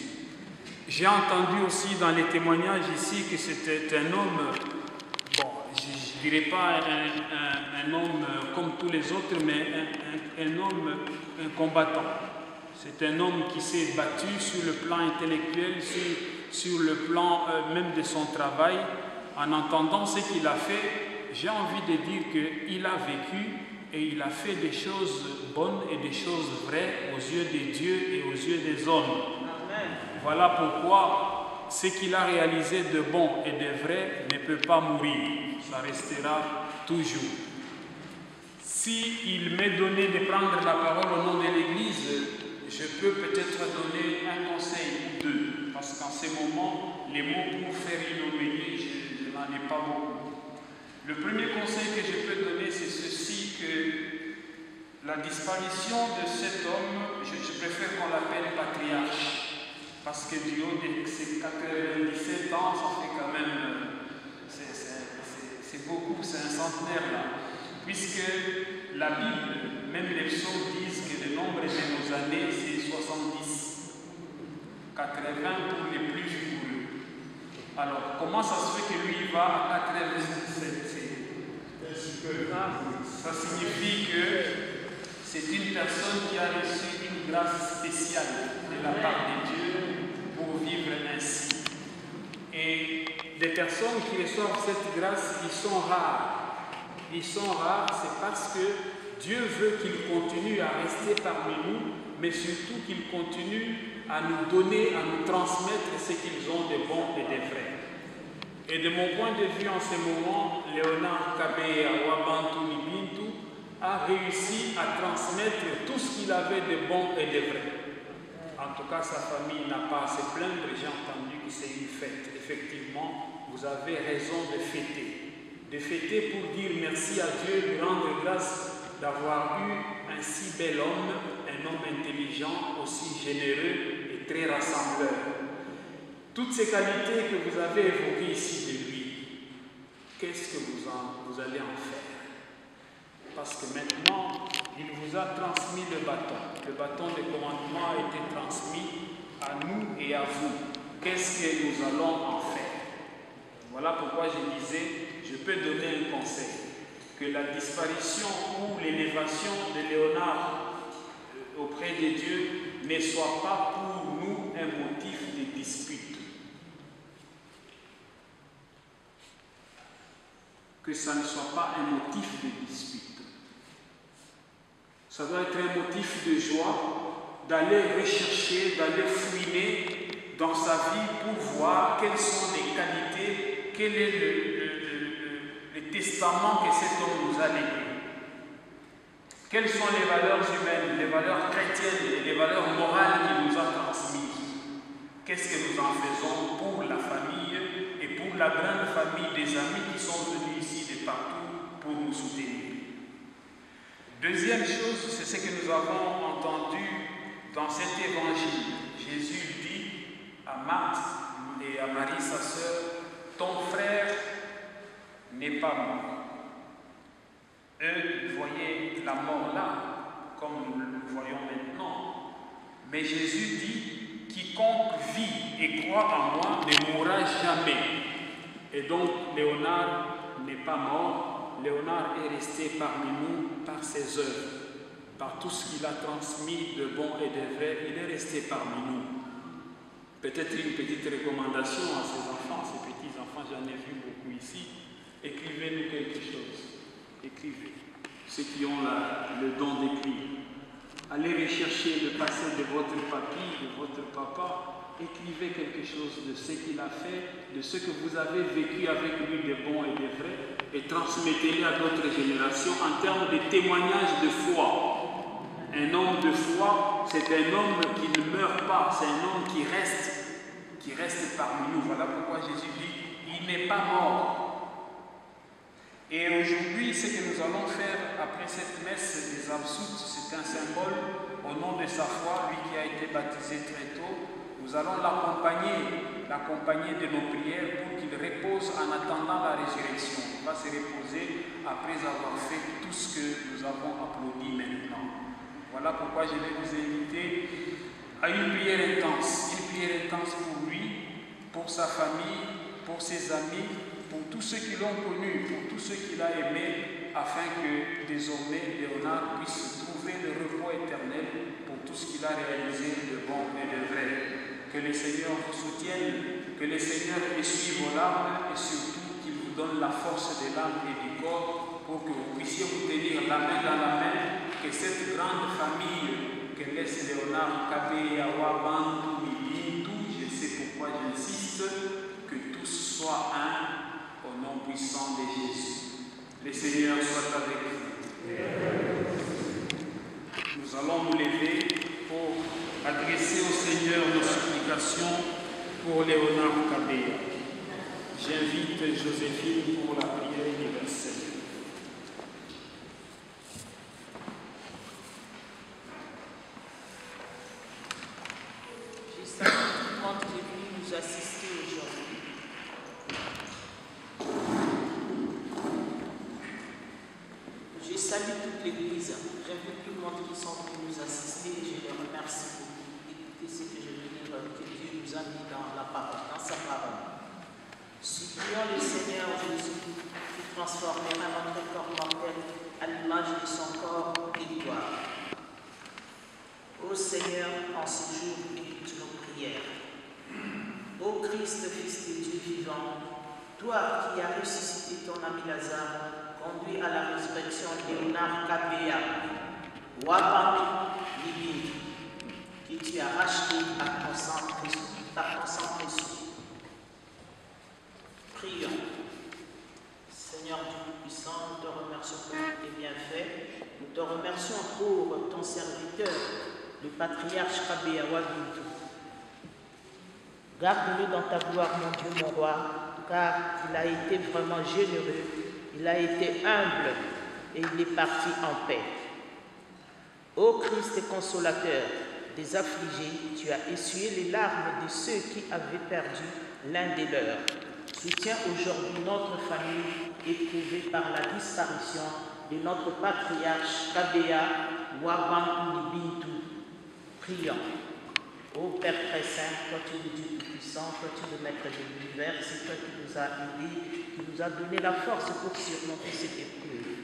J'ai entendu aussi dans les témoignages ici que c'était un homme, bon, je ne dirais pas un homme comme tous les autres, mais un homme, un combattant. C'est un homme qui s'est battu sur le plan intellectuel, sur le plan même de son travail. En entendant ce qu'il a fait, j'ai envie de dire qu'il a vécu et il a fait des choses bonnes et des choses vraies aux yeux des dieux et aux yeux des hommes. Amen. Voilà pourquoi ce qu'il a réalisé de bon et de vrai ne peut pas mourir. Ça restera toujours. S'il m'est donné de prendre la parole au nom de l'Église, je peux peut-être donner un conseil ou deux, parce qu'en ce moment, les mots pour faire une homélie, je n'en ai pas beaucoup. Le premier conseil que je peux donner, c'est ceci, que la disparition de cet homme, je préfère qu'on l'appelle patriarche, parce que du haut de ses 97 ans, ça fait quand même, c'est beaucoup, c'est un centenaire là, puisque la Bible, même les psaumes disent que le nombre de nos années, c'est 70, 80 pour les plus vigoureux. Alors, comment ça se fait que lui va à 87? Ça signifie que c'est une personne qui a reçu une grâce spéciale de la part de Dieu pour vivre ainsi. Et des personnes qui reçoivent cette grâce, ils sont rares. Ils sont rares, c'est parce que Dieu veut qu'ils continuent à rester parmi nous, mais surtout qu'ils continuent à nous donner, à nous transmettre ce qu'ils ont de bon et de vrai. Et de mon point de vue en ce moment, Léonard Kabeyawa Bintou a réussi à transmettre tout ce qu'il avait de bon et de vrai. En tout cas, sa famille n'a pas à se plaindre. J'ai entendu que c'est une fête. Effectivement, vous avez raison de fêter. De fêter pour dire merci à Dieu, lui rendre grâce d'avoir eu un si bel homme, un homme intelligent, aussi généreux et très rassembleur. Toutes ces qualités que vous avez évoquées ici de lui, qu'est-ce que vous allez en faire? Parce que maintenant, il vous a transmis le bâton. Le bâton de commandement a été transmis à nous et à vous. Qu'est-ce que nous allons en faire? Voilà pourquoi je disais, je peux donner un conseil. Que la disparition ou l'élévation de Léonard auprès de Dieu ne soit pas pour nous un motif de dispute. Que ça ne soit pas un motif de dispute. Ça doit être un motif de joie d'aller rechercher, d'aller fouiner dans sa vie pour voir quelles sont les qualités, quel est le testament que cet homme nous a légué. Quelles sont les valeurs humaines, les valeurs chrétiennes et les valeurs morales qu'il nous a transmises. Qu'est-ce que nous en faisons pour la famille et pour la grande famille des amis qui sont venus ici de partout pour nous soutenir. Deuxième chose, c'est ce que nous avons entendu dans cet évangile. Jésus dit à Marthe et à Marie, sa sœur, ton frère n'est pas mort. Eux, ils voyaient la mort là, comme nous le voyons maintenant. Mais Jésus dit, quiconque vit et croit en moi ne mourra jamais. Et donc, Léonard n'est pas mort. Léonard est resté parmi nous par ses œuvres. par tout ce qu'il a transmis de bon et de vrai, il est resté parmi nous. Peut-être une petite recommandation à ces enfants, ces petits-enfants, j'en ai vu beaucoup ici. Écrivez-nous quelque chose. Écrivez. Ceux qui ont le don d'écrire. Allez rechercher le passé de votre papy, de votre papa. Écrivez quelque chose de ce qu'il a fait, de ce que vous avez vécu avec lui de bon et de vrai, et transmettez-les à d'autres générations en termes de témoignage de foi. Un homme de foi, c'est un homme qui ne meurt pas, c'est un homme qui reste parmi nous. Voilà pourquoi Jésus dit, il n'est pas mort. Et aujourd'hui, ce que nous allons faire après cette messe des absoutes, c'est un symbole au nom de sa foi, lui qui a été baptisé très tôt. Nous allons l'accompagner de nos prières pour qu'il repose en attendant la résurrection. Il va se reposer après avoir fait tout ce que nous avons applaudi maintenant. Voilà pourquoi je vais vous inviter à une prière intense pour lui, pour sa famille, pour ses amis, pour tous ceux qui l'ont connu, pour tous ceux qu'il a aimés, afin que désormais Léonard puisse trouver le repos éternel pour tout ce qu'il a réalisé de bon et de vrai. Que le Seigneur vous soutienne, que le Seigneur essuie vos larmes et surtout qu'il vous donne la force de l'âme et du corps pour que vous puissiez vous tenir la main dans la main, que cette grande famille que laisse Léonard Kabeya Wabantu Mibintu, je sais pourquoi j'insiste, que tous soient un au nom puissant de Jésus. Le Seigneur soit avec vous. Nous allons nous lever pour adresser au Seigneur nos supplications pour Léonard Kabeya. J'invite Joséphine pour la prière universelle. Je salue tout le monde qui est venu nous assister aujourd'hui. Je salue toute l'Église. J'invite tout le monde qui sont venus nous assister et je les remercie pour écouter ce que je veux dire, que Dieu nous a mis dans la parole, dans sa parole. Supplions le Seigneur Jésus qui transformera notre corps mortel à l'image de son corps et gloire. Ô Seigneur, en ce jour, écoute nos prières. Ô Christ, Fils de Dieu vivant, toi qui as ressuscité ton ami Lazare, conduit à la résurrection Léonard Kabeya, Wabantu Libintu, que tu as racheté à ton sang précieux. Prions. Seigneur Dieu Tout-Puissant, nous te remercions pour tes bienfaits. Nous te remercions pour ton serviteur, le patriarche Kabeya Wabantu. Garde-le dans ta gloire, mon Dieu, mon roi, car il a été vraiment généreux, il a été humble et il est parti en paix. Ô Christ consolateur des affligés, tu as essuyé les larmes de ceux qui avaient perdu l'un des leurs. Soutiens aujourd'hui notre famille éprouvée par la disparition de notre patriarche Kabeya Wabantu Libintu. Prions. Ô Père très saint, toi tu es le Dieu tout-puissant, toi tu es le maître de l'univers, c'est toi qui nous as aidés, qui nous a donné la force pour surmonter cette épreuve.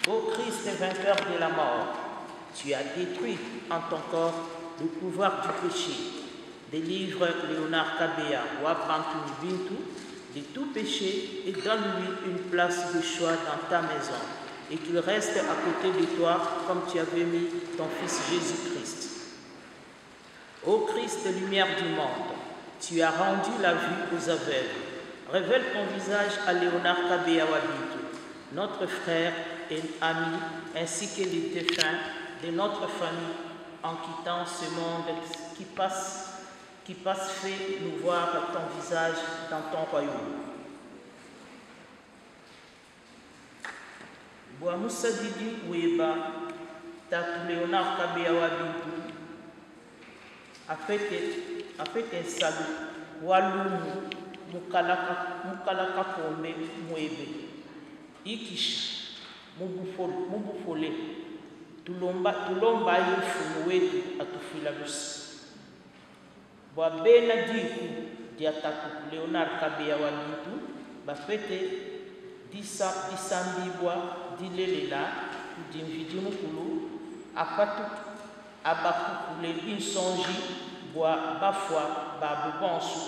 Ô Christ, vainqueur de la mort, tu as détruit en ton corps le pouvoir du péché. Délivre Léonard Kabeya Wabantu Libintu de tout péché et donne-lui une place de choix dans ta maison et qu'il reste à côté de toi comme tu avais mis ton Fils Jésus-Christ. Ô Christ, lumière du monde, tu as rendu la vue aux aveugles. Révèle ton visage à Léonard Kabeya Wabantu, notre frère et ami, ainsi que les défunts de notre famille, en quittant ce monde qui passe, fais nous voir ton visage dans ton royaume. Boamusa Didi Weba, Tatu Léonard Kabeya Wabantu, a fait un salut, Walumu, Mukalaka Pombe Mwebe, Ikisha, Mubufole, Tulomba Yufu Wetu Atufilabusi. Boabena Diku, Diataku Léonard Kabeya Wabantu, Bafete, Disambibwa, Dilelela, Dimvidimukulu, akwatu abakukule binsonji bwa bafwa babubansu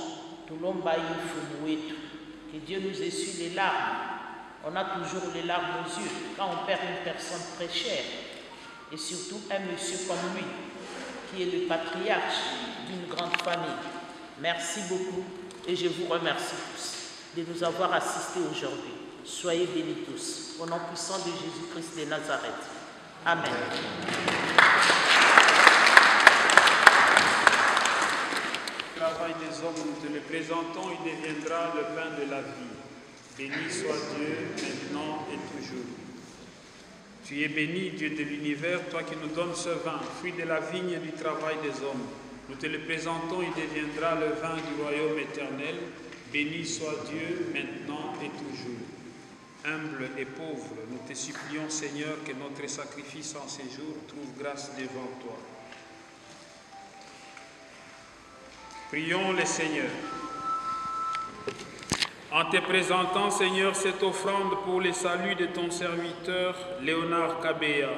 tulomba yifumu wetu. Que Dieu nous essuie les larmes. On a toujours les larmes aux yeux quand on perd une personne très chère, et surtout un monsieur comme lui qui est le patriarche d'une grande famille. Merci beaucoup et je vous remercie tous de nous avoir assistés aujourd'hui. Soyez bénis tous. Au nom puissant de Jésus-Christ de Nazareth. Amen. Le travail des hommes, nous te le présentons, il deviendra le pain de la vie. Béni soit Dieu, maintenant et toujours. Tu es béni, Dieu de l'univers, toi qui nous donnes ce vin, fruit de la vigne et du travail des hommes. Nous te le présentons, il deviendra le vin du royaume éternel. Béni soit Dieu, maintenant et toujours. Humble et pauvre, nous te supplions, Seigneur, que notre sacrifice en ces jours trouve grâce devant toi. Prions le Seigneur. En te présentant, Seigneur, cette offrande pour le salut de ton serviteur, Léonard Kabea,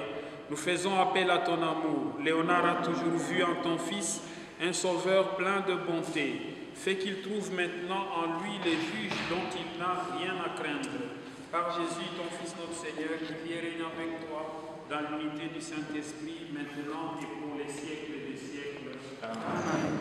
nous faisons appel à ton amour. Léonard a toujours vu en ton Fils un sauveur plein de bonté. Fais qu'il trouve maintenant en lui les juges dont il n'a rien à craindre. Par Jésus, ton Fils, notre Seigneur, qui vit et règne avec toi, dans l'unité du Saint-Esprit, maintenant et pour les siècles des siècles. Amen.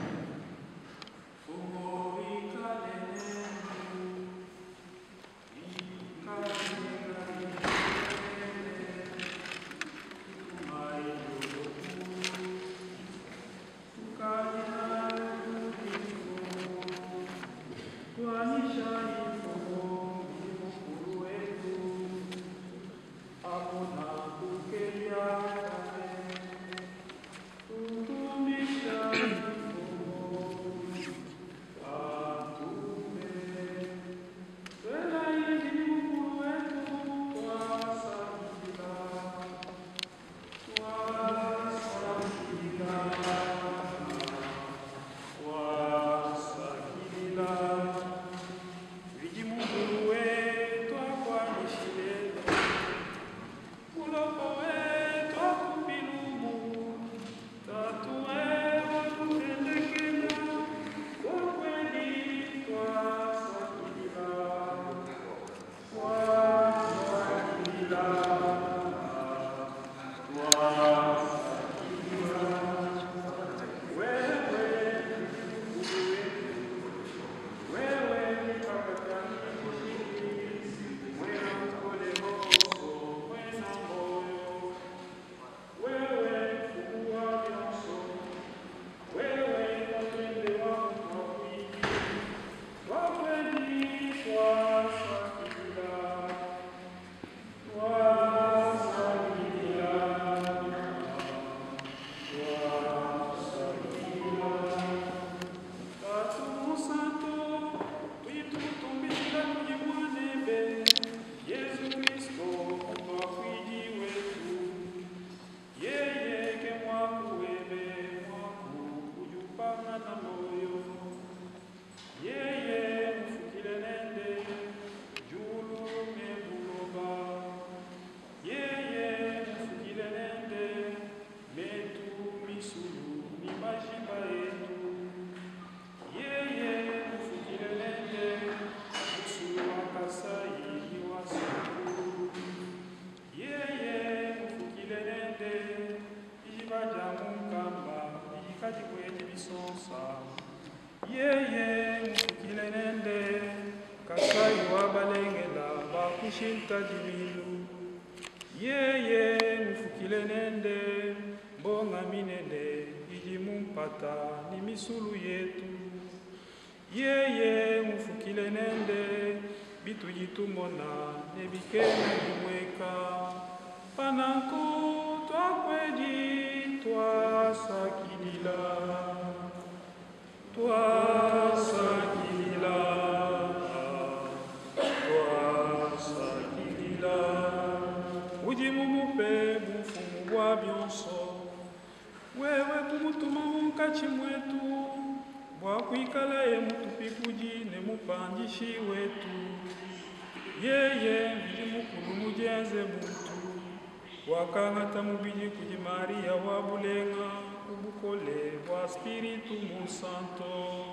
wakangata mubili kuti Maria wabulenga kubukole wa Spiritu Musanto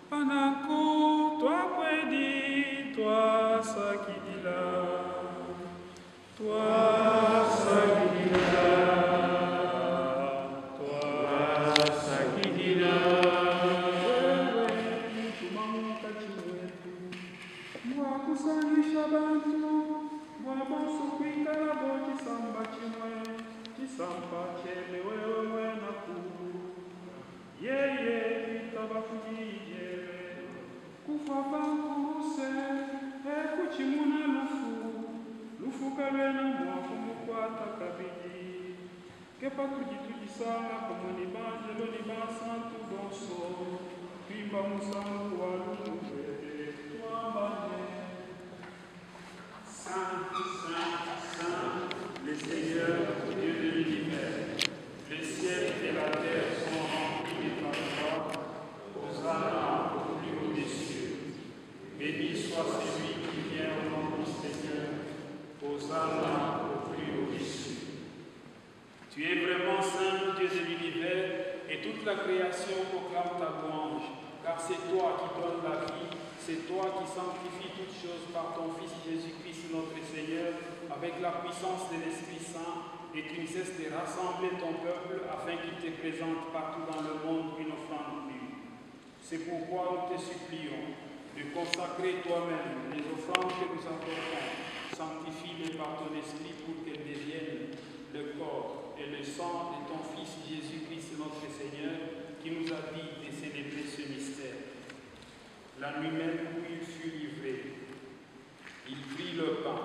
panako twakwedi twasakidila mwakusangisha bantu mwabaso kwingala bo chisamba chimwe chisamba chelewewe mwena kulu yeye itabakujijere kufa bankuruse ekuchimuna lufu kalwena mwafu mukwata kabidi kepa tujisanga komoni banjelo ni basantu bonso twimba musangu wa lumuvere twambane. Saint, Saint, Saint, le Seigneur, Dieu de l'univers, le ciel et la terre sont remplis de ta gloire. Hosanna au plus haut des cieux. Béni soit celui qui vient au nom du Seigneur. Hosanna au plus haut des cieux. Tu es vraiment Saint, Dieu de l'univers, et toute la création proclame ta louange, car c'est toi qui donnes la vie, c'est toi qui sanctifies toutes choses par ton Fils Jésus-Christ notre Seigneur, avec la puissance de l'Esprit Saint, et tu ne cesses de rassembler ton peuple afin qu'il te présente partout dans le monde une offrande pure. C'est pourquoi nous te supplions de consacrer toi-même les offrandes que nous apportons, sanctifie-les par ton Esprit pour qu'elles deviennent le corps et le sang de ton Fils Jésus-Christ notre Seigneur, qui nous a dit de célébrer ce mystère. La nuit même où il fut livré, il prit le pain,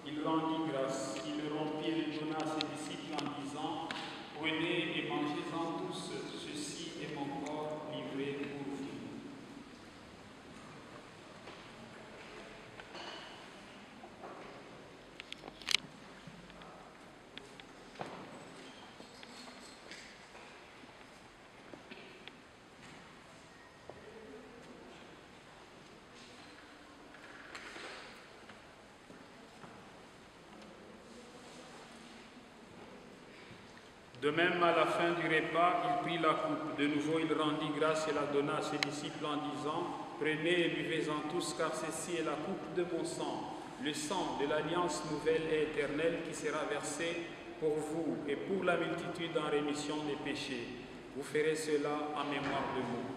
il rendit grâce, il le rompit et le donna à ses disciples en disant, prenez et mangez-en tous, ceci est mon corps livré pour vous. De même, à la fin du repas, il prit la coupe. De nouveau, il rendit grâce et la donna à ses disciples en disant, prenez et buvez-en tous, car ceci est la coupe de mon sang, le sang de l'alliance nouvelle et éternelle qui sera versé pour vous et pour la multitude en rémission des péchés. Vous ferez cela en mémoire de moi.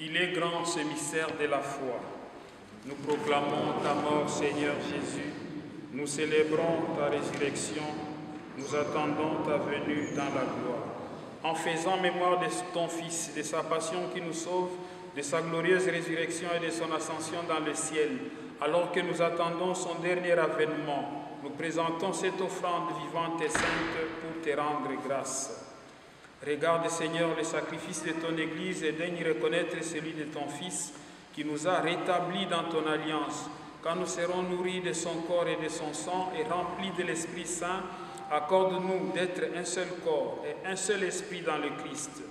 Il est grand ce mystère de la foi. Nous proclamons ta mort, Seigneur Jésus. Nous célébrons ta résurrection. Nous attendons ta venue dans la gloire. En faisant mémoire de ton Fils, de sa passion qui nous sauve, de sa glorieuse résurrection et de son ascension dans le ciel, alors que nous attendons son dernier avènement, nous présentons cette offrande vivante et sainte pour te rendre grâce. Regarde, Seigneur, le sacrifice de ton Église et daigne reconnaître celui de ton Fils qui nous a rétablis dans ton alliance. Quand nous serons nourris de son corps et de son sang et remplis de l'Esprit Saint, accorde-nous d'être un seul corps et un seul esprit dans le Christ.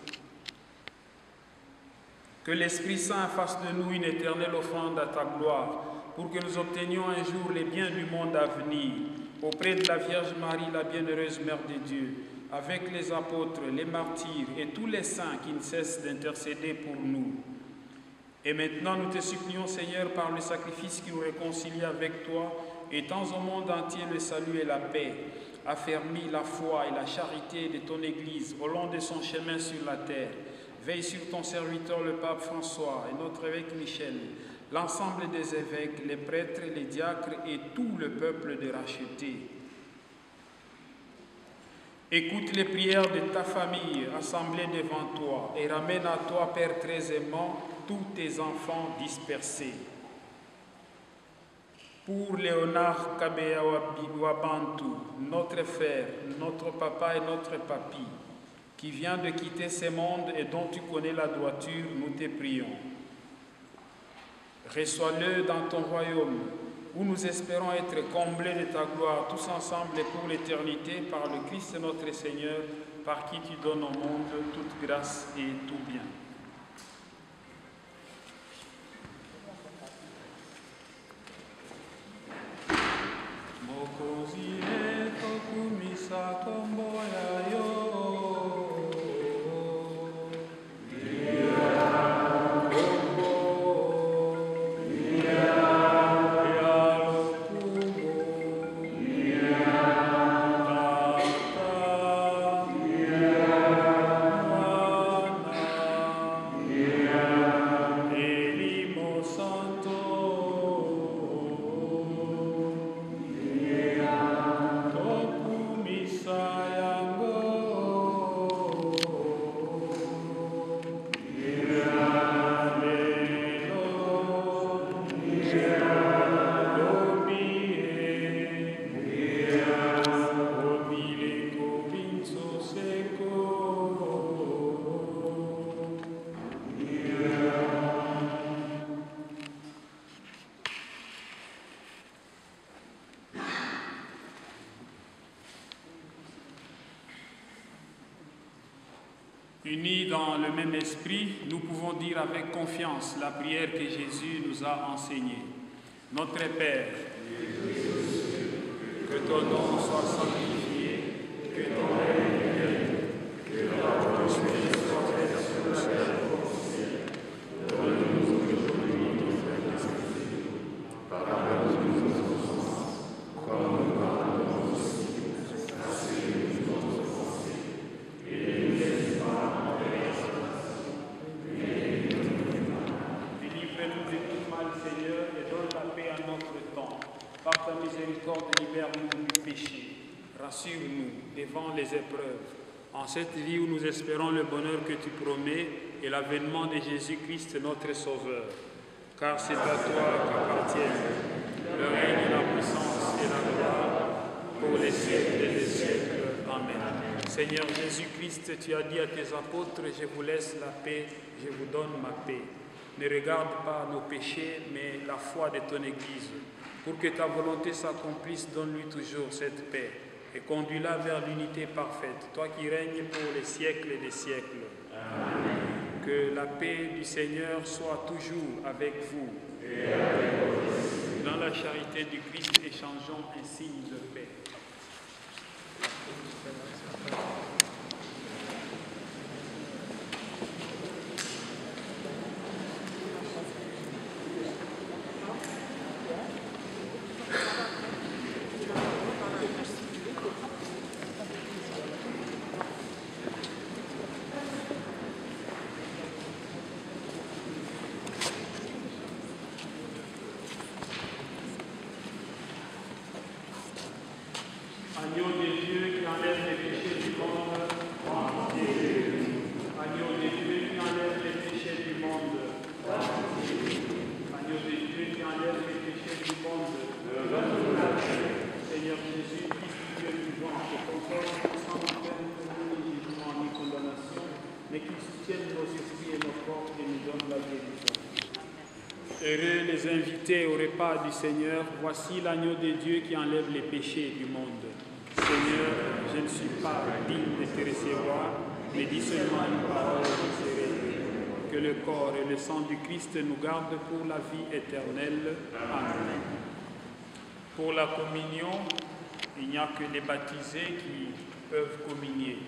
Que l'Esprit Saint fasse de nous une éternelle offrande à ta gloire, pour que nous obtenions un jour les biens du monde à venir, auprès de la Vierge Marie, la bienheureuse Mère de Dieu, avec les apôtres, les martyrs et tous les saints qui ne cessent d'intercéder pour nous. Et maintenant, nous te supplions, Seigneur, par le sacrifice qui nous réconcilie avec toi, étends au monde entier le salut et la paix, affermis la foi et la charité de ton Église au long de son chemin sur la terre. Veille sur ton serviteur, le pape François, et notre évêque Michel, l'ensemble des évêques, les prêtres, les diacres et tout le peuple de racheté. Écoute les prières de ta famille assemblée devant toi et ramène à toi, Père très aimant, tous tes enfants dispersés. Pour Léonard Kabea Wabantu, notre frère, notre papa et notre papy, qui vient de quitter ce monde et dont tu connais la droiture, nous te prions. Reçois-le dans ton royaume, où nous espérons être comblés de ta gloire, tous ensemble et pour l'éternité, par le Christ notre Seigneur, par qui tu donnes au monde toute grâce et tout bien. Unis dans le même esprit, nous pouvons dire avec confiance la prière que Jésus nous a enseignée. Notre Père, que ton nom soit sanctifié, que ton règne vienne, que ta volonté soit faite sur la terre comme au ciel. Donne-nous aujourd'hui notre pain quotidien. Pardonne-nous nos offenses, comme nous pardonnons aussi à ceux qui nous ont offensés. Et ne nous laisse pas entrer en tentation, mais délivre-nous de tout mal, Seigneur, et donne la paix à notre temps. Par ta miséricorde, libère-nous du péché. Rassure-nous devant les épreuves. En cette vie où nous espérons le bonheur que tu promets et l'avènement de Jésus-Christ, notre Sauveur. Car c'est à toi qu'appartiennent le règne, la puissance et la gloire pour les siècles et les siècles. Amen. Seigneur Jésus-Christ, tu as dit à tes apôtres, je vous laisse la paix, je vous donne ma paix. Ne regarde pas nos péchés, mais la foi de ton Église. Pour que ta volonté s'accomplisse, donne-lui toujours cette paix et conduis-la vers l'unité parfaite, toi qui règnes pour les siècles et les siècles. Amen. Que la paix du Seigneur soit toujours avec vous. Et avec vous. Dans la charité du Christ, échangeons un signe de paix. Agneau de Dieu qui enlève les péchés du monde, agneau de Dieu qui enlève les péchés du monde, agneau de Dieu qui enlève les péchés du monde, Seigneur Jésus, Christ Dieu vivant, te conforte sans nous faire ni jugement ni condamnation, mais qui soutienne nos esprits et nos corps et nous donne la guérison. Heureux les invités au repas du Seigneur, voici l'agneau de Dieu qui enlève les péchés du monde. Seigneur, je ne suis pas digne de te recevoir, mais dis seulement une parole qui serait. Que le corps et le sang du Christ nous gardent pour la vie éternelle. Amen. Pour la communion, il n'y a que les baptisés qui peuvent communier.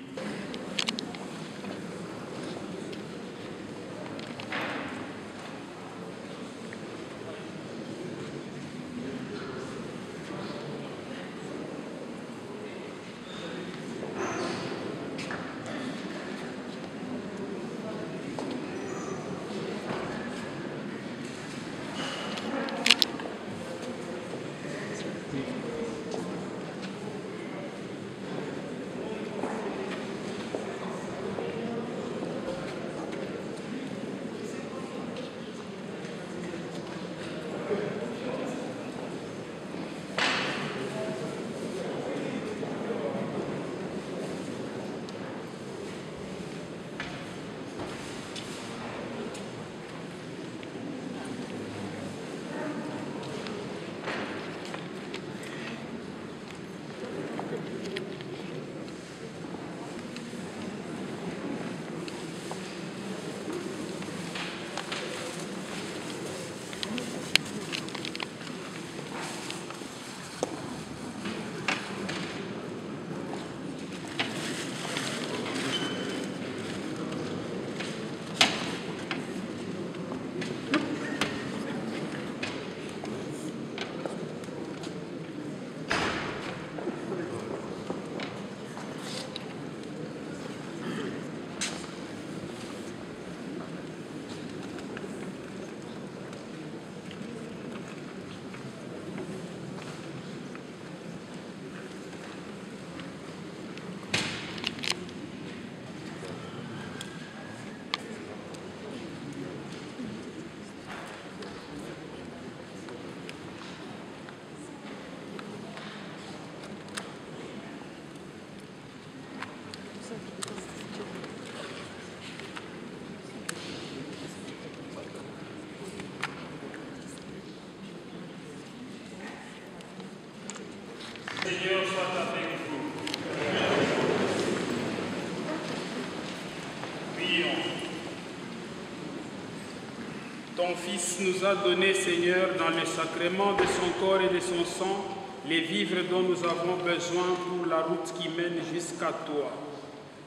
Seigneur soit avec vous. Prions. Ton Fils nous a donné, Seigneur, dans le sacrement de son corps et de son sang, les vivres dont nous avons besoin pour la route qui mène jusqu'à toi.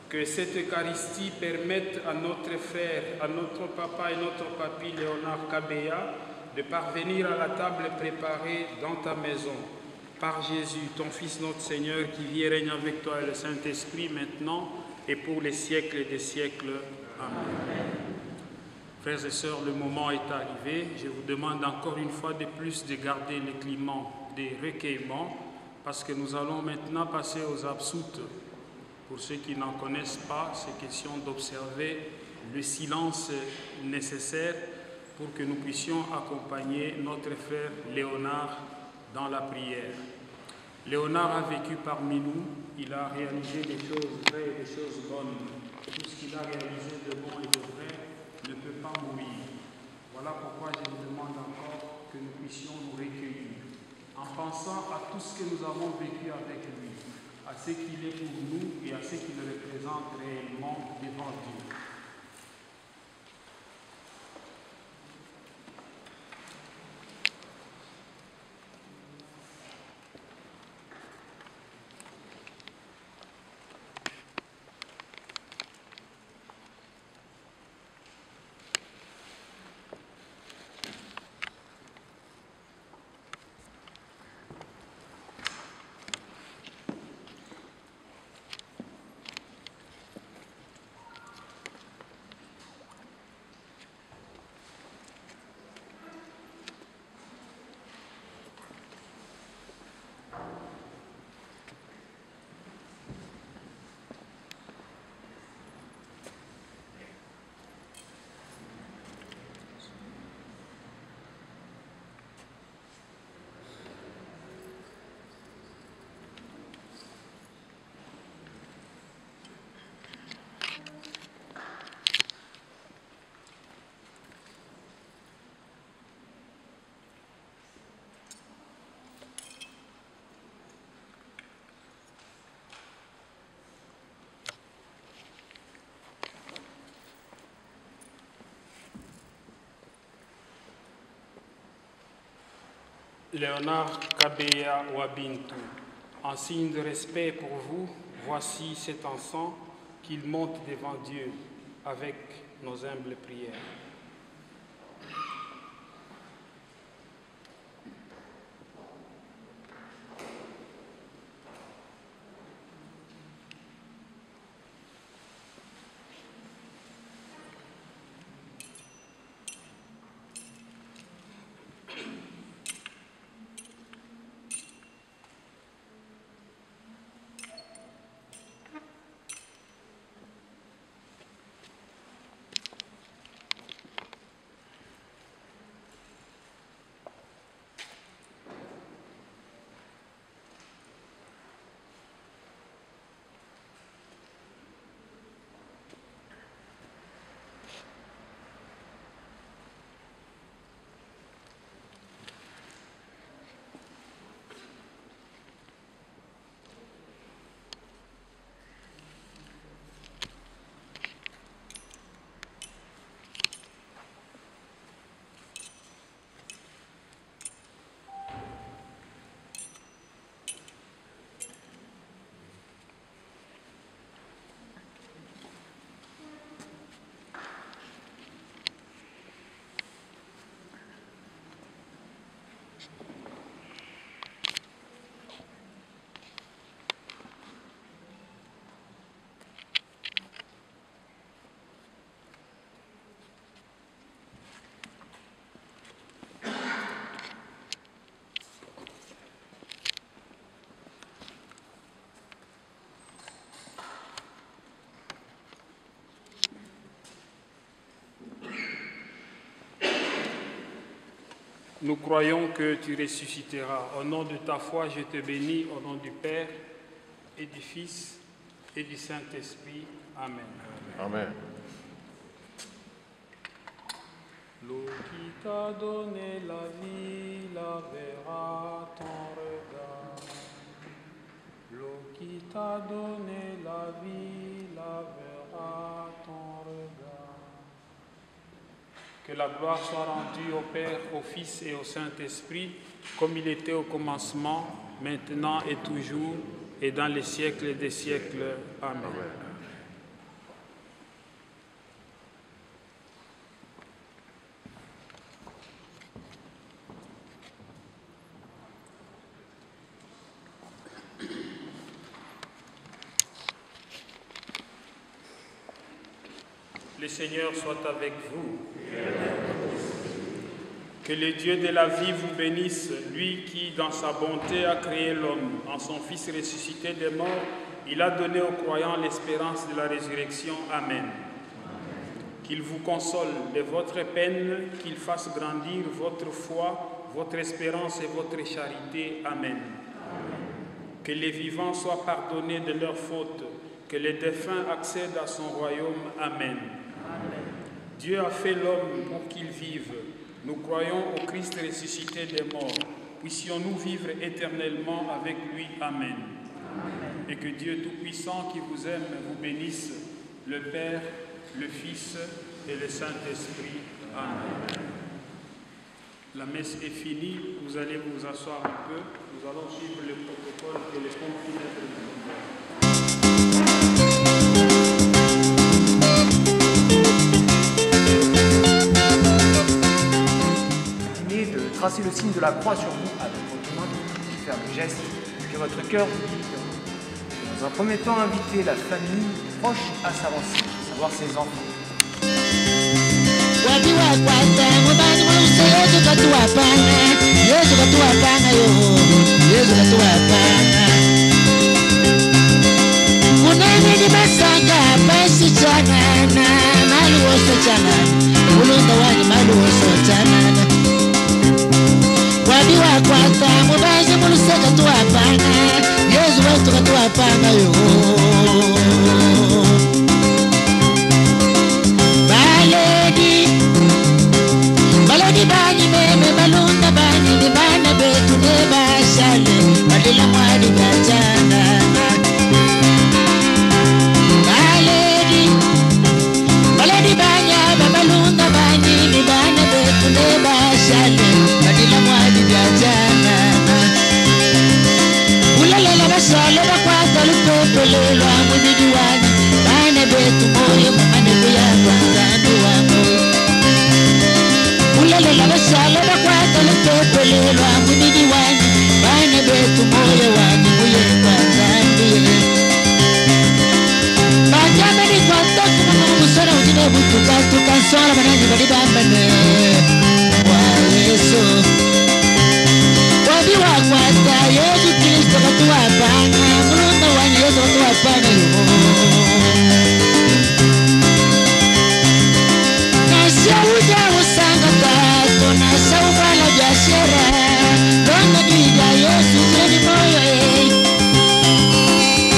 Que cette Eucharistie permette à notre frère, à notre papa et notre papy Léonard Kabea de parvenir à la table préparée dans ta maison. Par Jésus, ton Fils notre Seigneur, qui vit et règne avec toi et le Saint-Esprit maintenant et pour les siècles des siècles. Amen. Frères et sœurs, le moment est arrivé. Je vous demande encore une fois de plus de garder le climat des recueillements parce que nous allons maintenant passer aux absoutes. Pour ceux qui n'en connaissent pas, c'est question d'observer le silence nécessaire pour que nous puissions accompagner notre frère Léonard dans la prière. Léonard a vécu parmi nous, il a réalisé des choses vraies et des choses bonnes. Tout ce qu'il a réalisé de bon et de vrai ne peut pas mourir. Voilà pourquoi je vous demande encore que nous puissions nous recueillir, en pensant à tout ce que nous avons vécu avec lui, à ce qu'il est pour nous et à ce qu'il représente réellement devant Dieu. Léonard Kabea Wabintu, en signe de respect pour vous, voici cet encens qu'il monte devant Dieu avec nos humbles prières. Nous croyons que tu ressusciteras. Au nom de ta foi, je te bénis, au nom du Père et du Fils et du Saint-Esprit. Amen. Amen. L'eau qui t'a donné la vie lavera ton regard. L'eau qui t'a donné la vie lavera ton regard. Que la gloire soit rendue au Père, au Fils et au Saint-Esprit, comme il était au commencement, maintenant et toujours, et dans les siècles des siècles. Amen. Le Seigneur soit avec vous. Que le Dieu de la vie vous bénisse, lui qui, dans sa bonté, a créé l'homme. En son Fils ressuscité des morts, il a donné aux croyants l'espérance de la résurrection. Amen. Qu'il vous console de votre peine, qu'il fasse grandir votre foi, votre espérance et votre charité. Amen. Que les vivants soient pardonnés de leurs fautes, que les défunts accèdent à son royaume. Amen. Dieu a fait l'homme pour qu'il vive. Nous croyons au Christ ressuscité des morts. Puissions-nous vivre éternellement avec lui. Amen. Et que Dieu Tout-Puissant qui vous aime vous bénisse, le Père, le Fils et le Saint-Esprit. Amen. La messe est finie. Vous allez vous asseoir un peu. Nous allons suivre le protocole que les confrères nous ont. De tracer le signe de la croix sur vous avec votre main, de faire le geste que votre cœur vous dit. Dans un premier temps, inviter la famille proche à s'avancer, à savoir ses enfants. Wabiwa kwata mubaje muluseka tuwapana Yesu wetu katuwapana yo Baledi bani meme balunda bani ni bana betu neba shale Badila mwadi gajana Baledi bani aba balunda bani ni bana betu neba shale Badila mwadi gajana Ulalela basale bakwata lupepe lelo amwini diwani Bana betu moyo mamane kuyagwa zandu wangu Ulalela basale bakwata lupepe lelo amwini diwani Bana betu moyo wani kuyagwa zandu Bajame ni kwata kuma musora ujine butuka tukansora banani badibambane Wa Yesu Wabiwa kwata Yesu Kristo katuwapana Mulunda wani Yesu katuwapana Nasya uja usanga tato Nasya ubala biashara Dona duida Yesu zeni moyo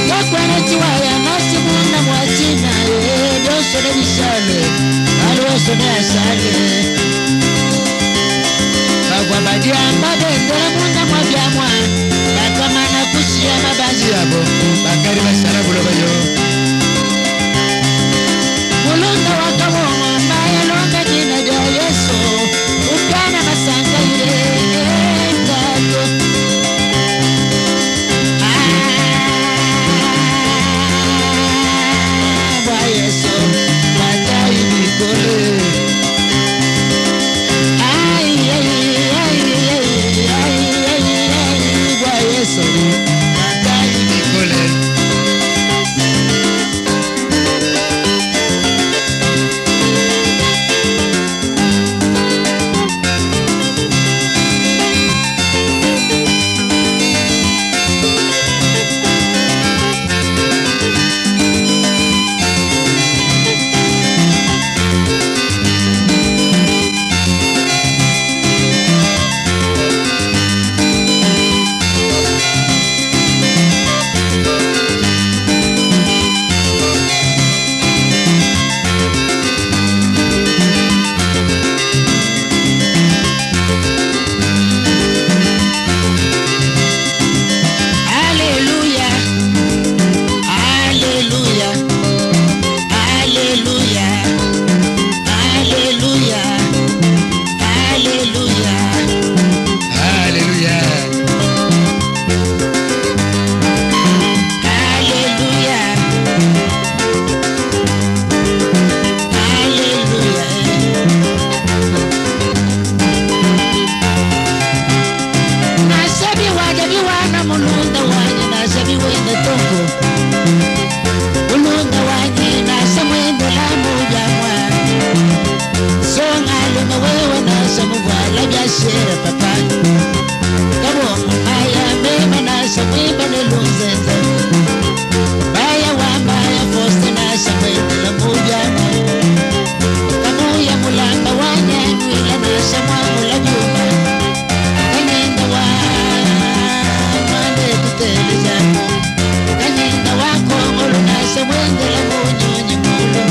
Yakwana chiwaya nasi muna mwachina Doso ne bishale Aluoso ne asale Bagwabadiamba bendera munda mwabyamwa Bakamana kushia mabazi yabo Bakari basara bulobayo Mulunda wakawoma mbaya longa jina ja Yesu Upana masanga yule Tato Bwa Yesu Matai mikole Yesu, matai mikole shera papa kabo aya mema na shakwiba ne lunzenza baya wa baya foste na shakwiba la mujana kamuya mulamba wanya nwila na shamwa mulajuma kanyenda wa mande tutele jamu kanyenda wa kongolo na shamwende la munyonyi mulu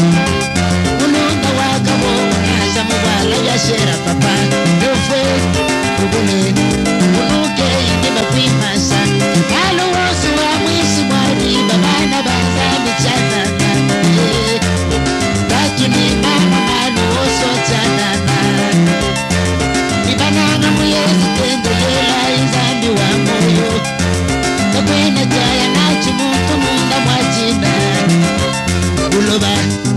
mulunda wa kabo na shamwala ya shera papa dofwe ubule unuke indi bakwimasa alo wosu wa mwisi mwari babana banza michana lakini mama manu woso chanana nibananga muyezi tendo yela izambi wa moyo kakwena jaya nachi muntu munda mwachina uloba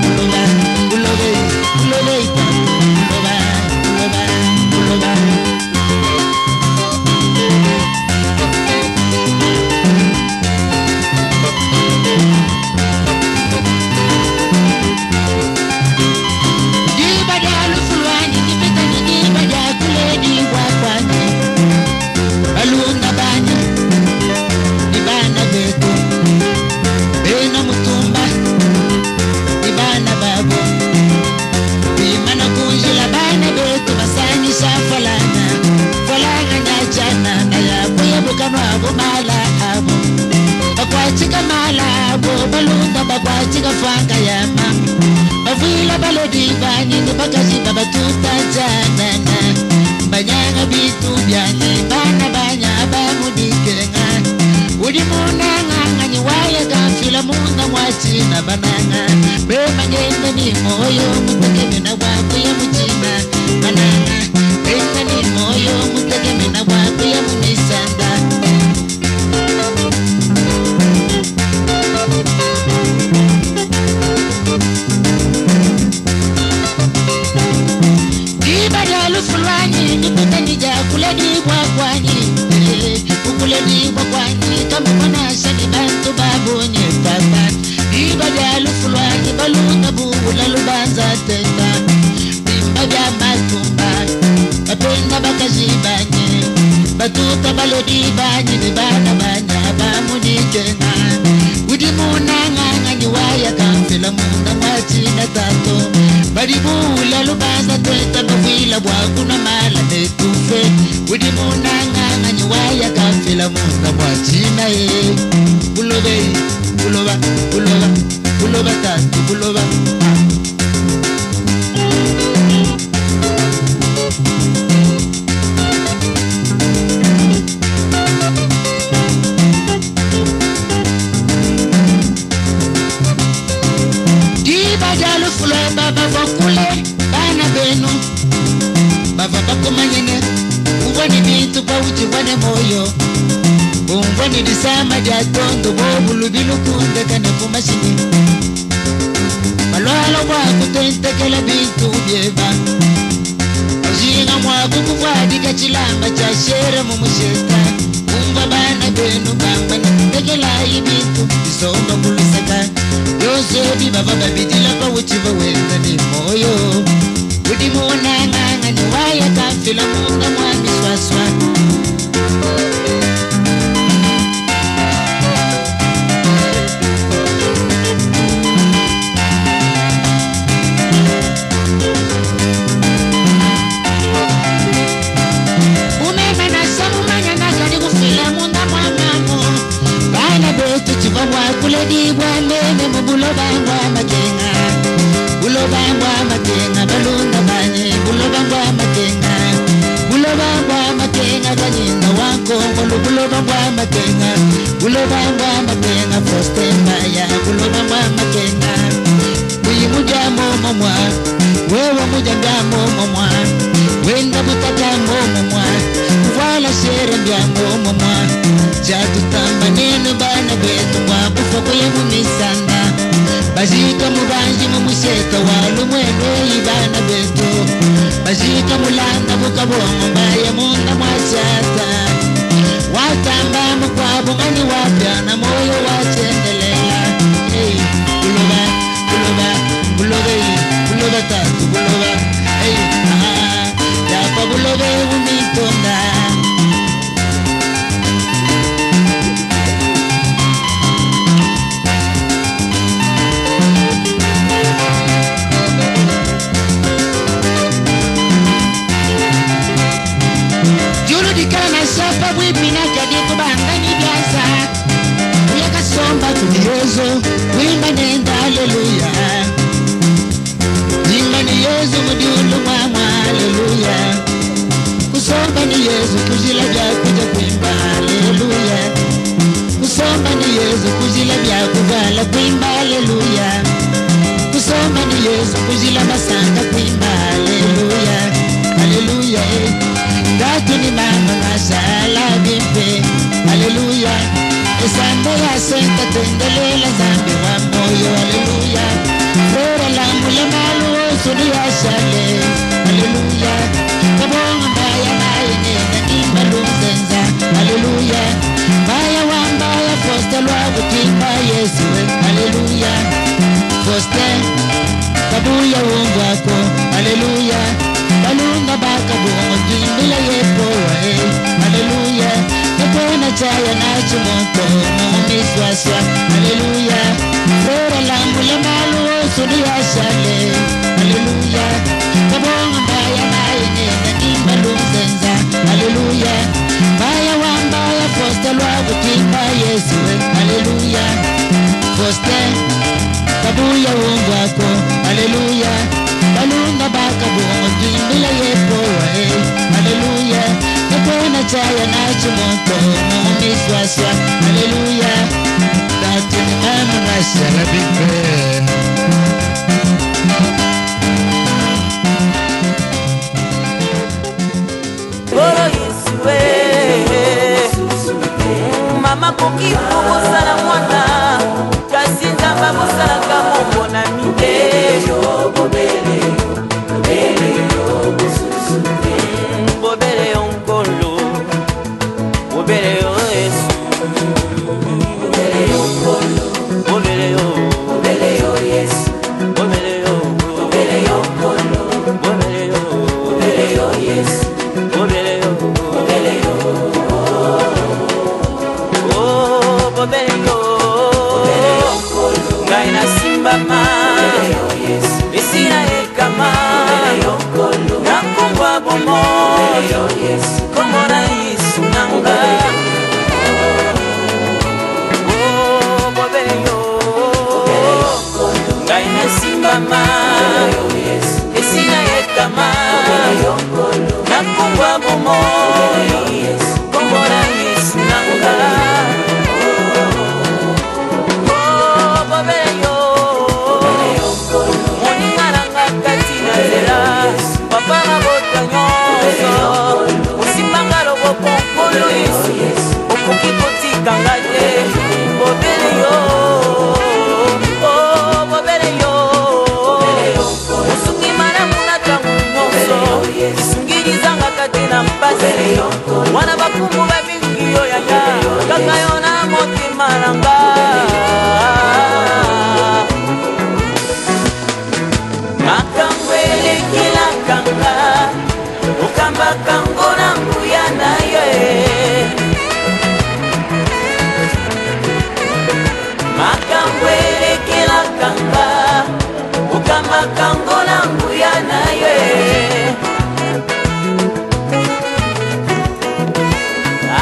uloba ulobe ulobe ita uloba uloba uloba bakwachika fanga ya mama bavila balodi banyini bakaziba batuta janana banyanga bitu byane bana banya bamudikenga udi munanga ngani waya kafila munda mwachina bananga bema ngenda ni moyo mutegemena wako ya muchina bananga ngenda ni moyo mutegemena wako ya munisanda fulani nikutani jakula diwa kwani ukule diwa kwani kama mwanasha ni bantu babonye papa diba jalu fulani baluna bula lubanza tenda bimba bya matumba bapenda bakazibanye batuta balodi banye ni bana banya bamunikenga udi munanga ngani waya kamfila munda mwachina tato baribula lubanza tenda bavila bwakuna mala netufe udi munanga ngani waya kamfila munda mwachina bulobe buloba buloba buloba tatu buloba baba vakule bana benu baba bakomanyene ubone bintu kwa uchi wane moyo umbone disama dia tondo bobulu bilukunde kane kumashini malwala wa kutentekela bintu byeba ojinga mwagu kufadi kachilamba cha shere mumusheta umba bana benu bamba tekela ibintu isomba kulisaka yosebi baba babidila kwa uchiva wenda ni moyo udi munanga ngani waya kafila munda mwami swaswa umema na samu manya nakani kufila munda mwamamo bana betu chiva mwakule dibwa mene mubulo bangwa makenga bulo bangwa makenga balunda banye bulo bangwa makenga kanyinda wako bulo bangwa makenga foste mbaya bulo bangwa makenga uyi mujamo momwa wewe mujambamo momwa wenda butajamo momwa wala shere mbyamo momwa jatutamba nene bana betu wakufa kuye mumisanda bazika mubanji mumuseta walu mwene ibana betu bazika mulanda mukabongo mbaya munda mwachata watamba mukwabu ngani wapyana moyo wachendelela buloba buloba bulobe buloba tatu buloba yapa bulobe umi Yesu kujila masanga kuimba haleluya haleluya Datu ni mama masala bimpe haleluya Esanda ya senta tendelela zambi wa moyo haleluya Flora la mule malu sudi ya shale haleluya Kabonga mbaya maye nena imba lumzenza haleluya Mbaya wa mbaya foste lwa kutimba Yesu haleluya Foste kabuya wungwako haleluya Balunda baka bungo jimbila yepo haleluya Nepona chaya na chumonto mumiswaswa haleluya Flora langu le malu sudi ya shale haleluya Kabonga mbaya maye nena imba lumzenza haleluya Mbaya wa mbaya foste lwa kutimba Yesu haleluya Foste kabuya wungwako haleluya Balunda baka bungo jimbila yepo haleluya Nepona chaya na chumonto mumiswaswa haleluya Datu ni mama mashala bimpe Boro Yesue Mama kukifu kusala mwana Kasinza babu sala kamo na mide Bobele Bobele onkolo Bobele o Yesu Bobele onkolo Bobele o Yesu Bobele o onkolo Bobele o Yesu Bobele o Bobele Gaina simba ma Esina ekama Nakumbwa bomo Komona Yesu nanga Bobele Gaina simba ma Esina ekama Nakumbwa bomo Komona Yesu nanga Papa bota nyonso Usimbanga lobo konkolo Yesu Okuki kotika ngate Bobele yo Bobele yo Usungi mana muna tangu nyonso Isungiri zanga kate na mpase Wana bakumu babingi yo yaya Kaka yo na moti malanga Makangwele kila kanga Ukamba kango na nguya na ye Makangwele kila kanga Ukamba kango na nguya na ye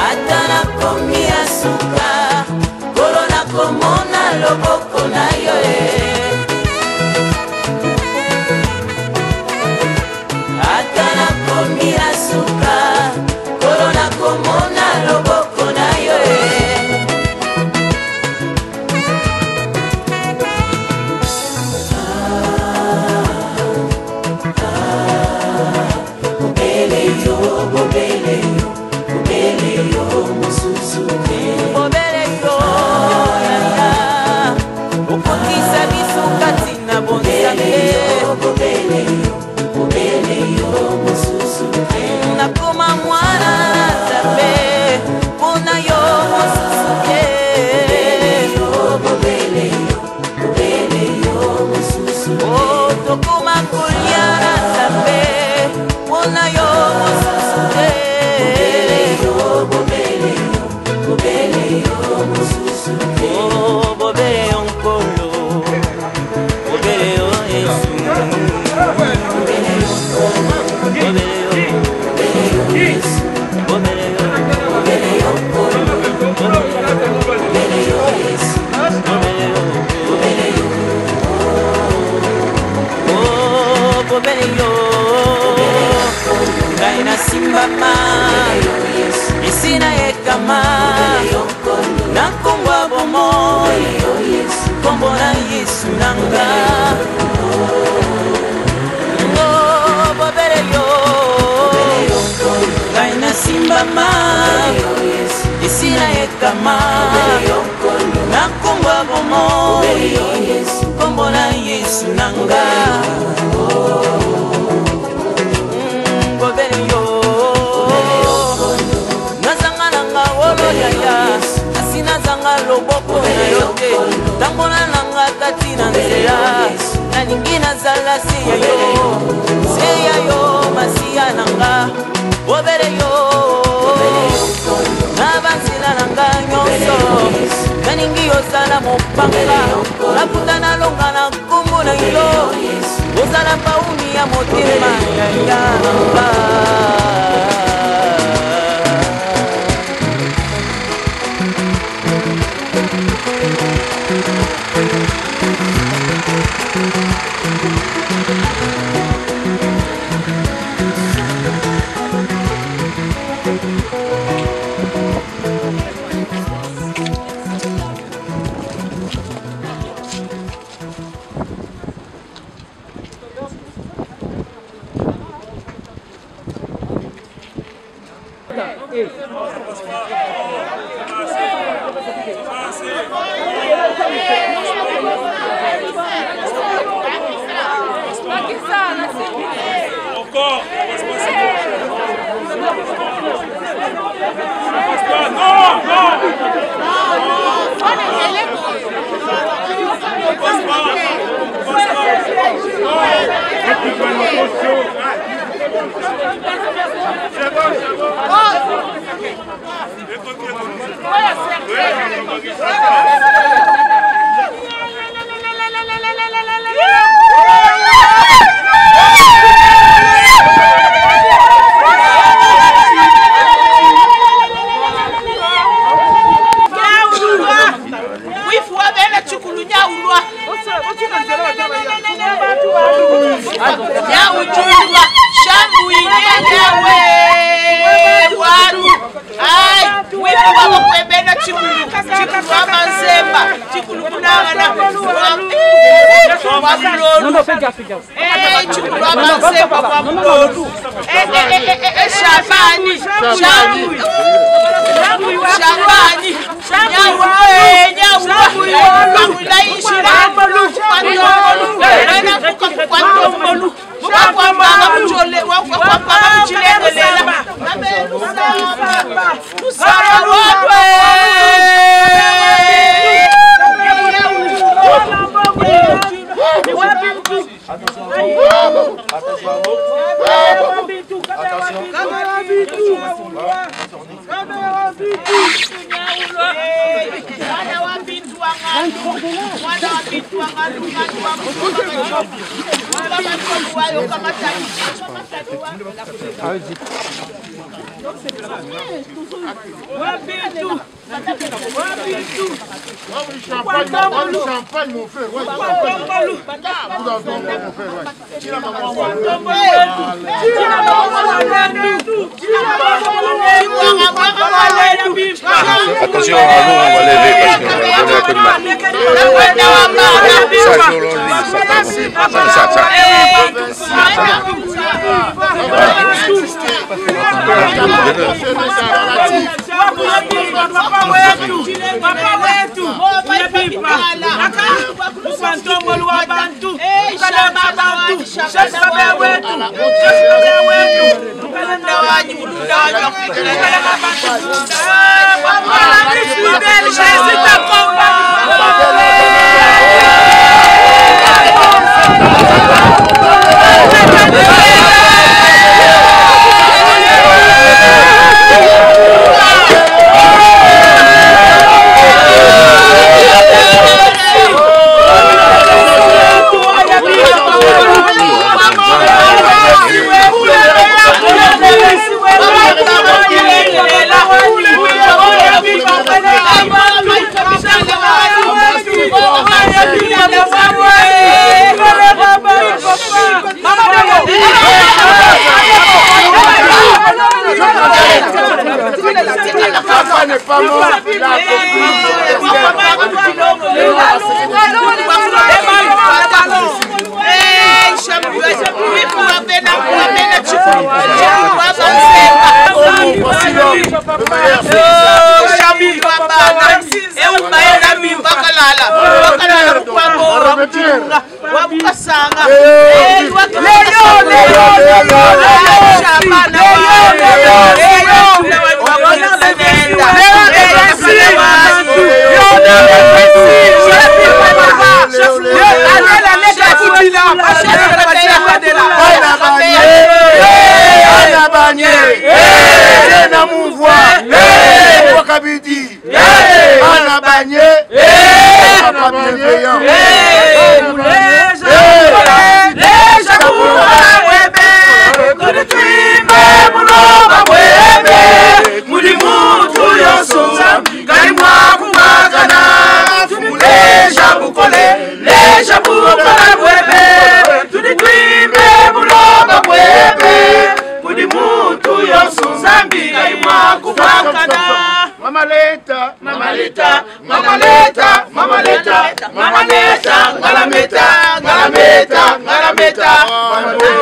Atana komia suka Korona komona loboko na ye Atana komia suka Korona komona loboko na yo Bobele yo, bobele yo, mususu Bobele yo, yaya Ukotisa bisu katina bonsange Bobele yo, mususu Nakoma mwana tabe Kuna yo mususu Bobele yo, mususu Tokuma kuliana tabe Kuna yo mususu Bobele yo, mususu Bobele yo nkolo Bobele yo Yesu Gaina simba ma Isina ekama Nakumbwa bomo Kombo na Yesu nanga likama na nkombo ya bomoi nkombo na Yesu nanga ngobele yo nazanga nanga wolo yaya asi nazanga loboko na yo te tambola nanga kati na nzela nalingi nazala se ya yo masiya nanga ngobele yo nabanzela nanga nyonso nalingi ozala mopanga nakuta nalonga na nkombo na yo ozala pauni ya motema yaya nanga Champagne, mon frère. Attention, à nous, on va lever parce qu'on va donner un coup de wakangala kukwambora mtunga wabukasanga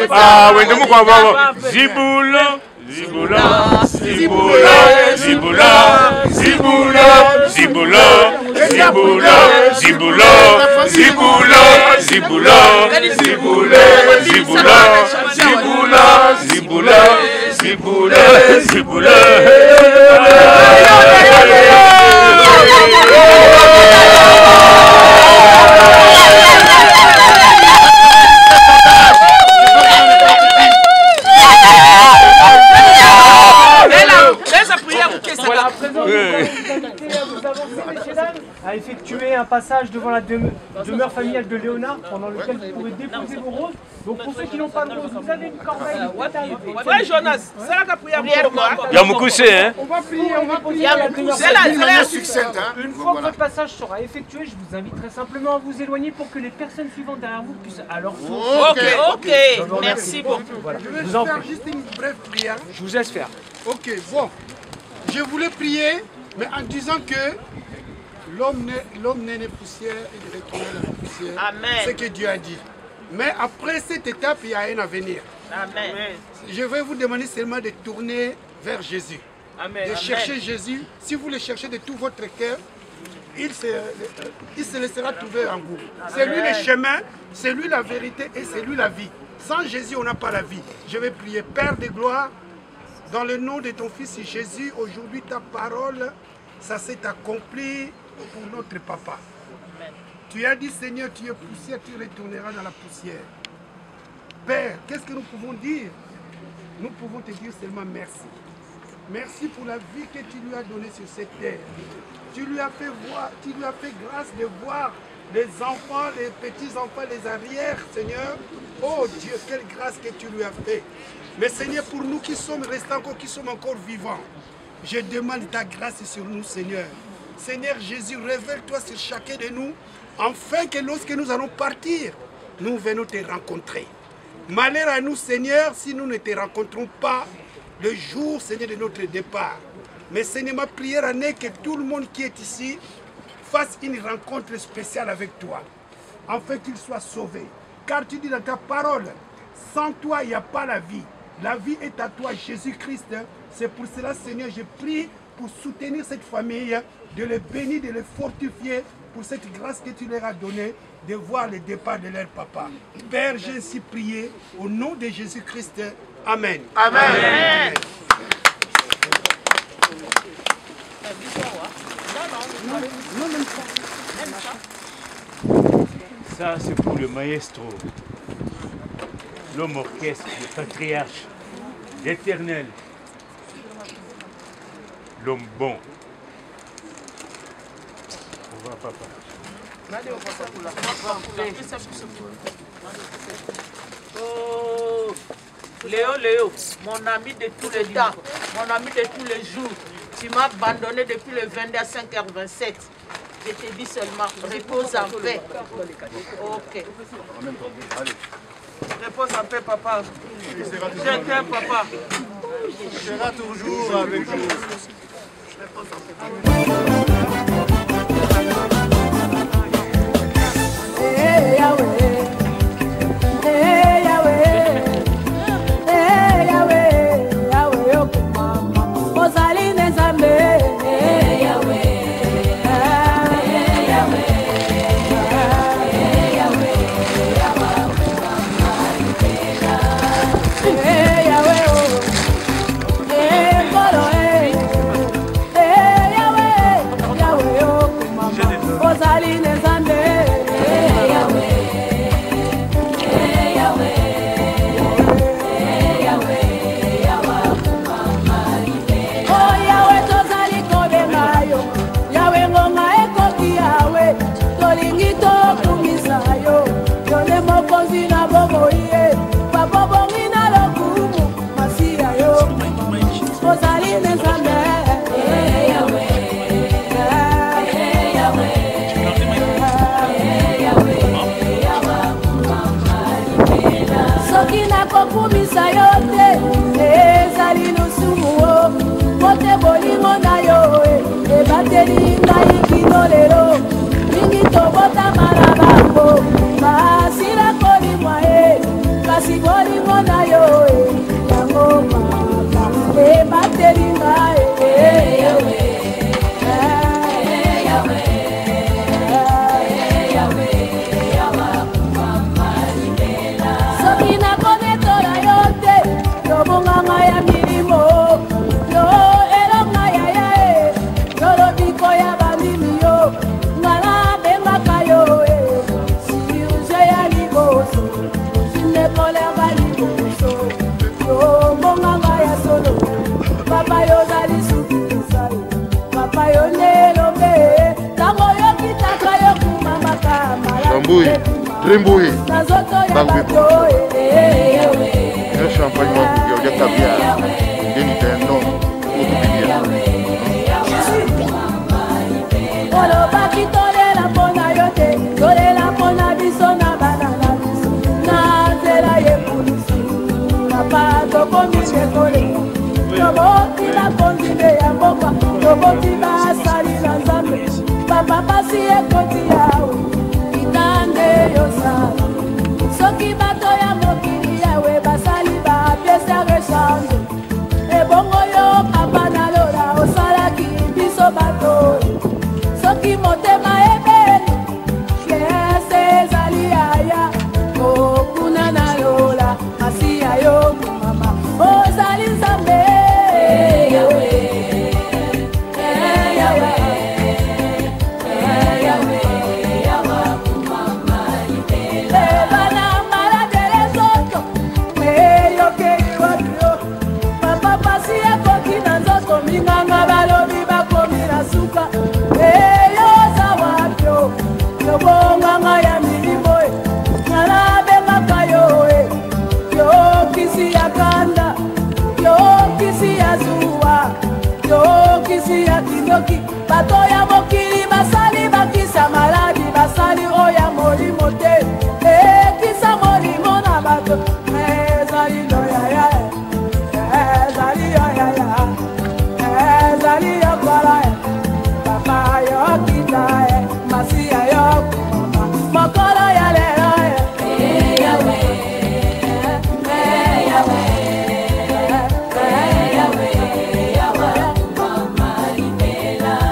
Ah, wende mukwa baba. Zibula, zibula, zibula, zibula, zibula, zibula, zibula, zibula, zibula, zibula, zibula, zibula, zibula, zibula, zibula, a effectué un passage devant la demeure familiale de Léonard pendant lequel vous pouvez déposer vos roses. Donc pour ceux qui n'ont pas de roses, vous avez une corbeille. Ouais, Jonas, c'est la prière pour moi. Il y a mon coucher, hein. On va prier, on va prier. Une fois que votre passage sera effectué, je vous inviterai simplement à vous éloigner pour que les personnes suivantes derrière vous puissent à leur tour. Ok, merci beaucoup. Voilà, Je vais faire juste une brève prière. je vous laisse faire. Ok, bon. Je voulais prier, mais en disant que l'homme n'est né poussière et de retourner dans la poussière. Amen. C'est ce que Dieu a dit. Mais après cette étape, il y a un avenir. Amen. Je vais vous demander seulement de tourner vers Jésus. Amen. De chercher Jésus. Si vous le cherchez de tout votre cœur, il se laissera trouver en vous. C'est lui le chemin, c'est lui la vérité et c'est lui la vie. Sans Jésus, on n'a pas la vie. Je vais prier. Père de gloire, dans le nom de ton Fils Jésus, aujourd'hui ta parole, ça s'est accompli pour notre papa. Amen. Tu as dit, Seigneur, tu es poussière, tu retourneras dans la poussière. Père, qu'est-ce que nous pouvons dire? Nous pouvons te dire seulement merci. Merci pour la vie que tu lui as donnée sur cette terre. Tu lui as fait voir, tu lui as fait grâce de voir les enfants, les petits-enfants, les arrières, Seigneur. Oh Dieu, quelle grâce que tu lui as fait. Mais Seigneur, pour nous qui sommes restés encore, qui sommes encore vivants, je demande ta grâce sur nous, Seigneur. Seigneur Jésus, révèle-toi sur chacun de nous, afin que lorsque nous allons partir, nous venons te rencontrer. Malheur à nous, Seigneur, si nous ne te rencontrons pas le jour, Seigneur, de notre départ. Mais Seigneur, ma prière en est que tout le monde qui est ici fasse une rencontre spéciale avec toi, afin qu'il soit sauvé. Car tu dis dans ta parole, sans toi, il n'y a pas la vie. La vie est à toi, Jésus-Christ. C'est pour cela, Seigneur, je prie pour soutenir cette famille, de les bénir, de les fortifier pour cette grâce que tu leur as donnée, de voir le départ de leur papa. Père, j'ai ainsi prié au nom de Jésus-Christ. Amen. Amen. Amen. Ça, c'est pour le maestro, l'homme orchestre, le patriarche, l'éternel, l'homme bon. Au revoir, papa. Oh, Léo, mon ami de tous les temps, mon ami de tous les jours, tu m'as abandonné depuis le 22 à 5h27. Je te dis seulement, repose en paix. Ok. Repose en paix, papa. Je t'aime, papa. Il sera toujours avec vous. Repose en paix. Yahweh, kobebisa yo te ezali losumu o mote bolingo na yo ebateli ngai kino lelo mingi tobotama na bango basila kolimwa kasi bolingo na yo yango mama ebateli ngai soki nakonetola yo te yobonganga ya milimo yo elonga yaya yolobiko ya bamimi yo ngana bengaka yo siruje ya liboso sinekolerga liboso yobonganga ya solo papa yozali sukisa papa yo nelombe tango yokitaka yokumamaka Chambouille, Trimboui, Bagoué, un champagne, il y a Tabia, il y a un nom, olobaki tolela mpona yo te tolela mpona biso na bana na biso na nzela yebulusu papa tokomi tekolela toboti bakonzile ya mboka toboti basali na nzambe papa pasi ekoti yawe itande yosala soki bato ya mokili yawe basali bapiese ya rechange ebongo yo papa nalola osalaki biso bato soki motema ebeli piese ezali yaya okuna nalola masi ya yo mama ozali nzambe minganga balobi bakomi na suka eyoza wapyo yobonganga ya milimo nalabengaka yo yokisi ya kanda yokisi ya zuwa yokisi ya kindoki bato ya mokili basali bakisa maladi basali oya molimo te ekisa molimo na bato ezali loyaya ezali yoyaya ezali yokola papa yokita masiya yokumama mokolo ya lelo yawe yawe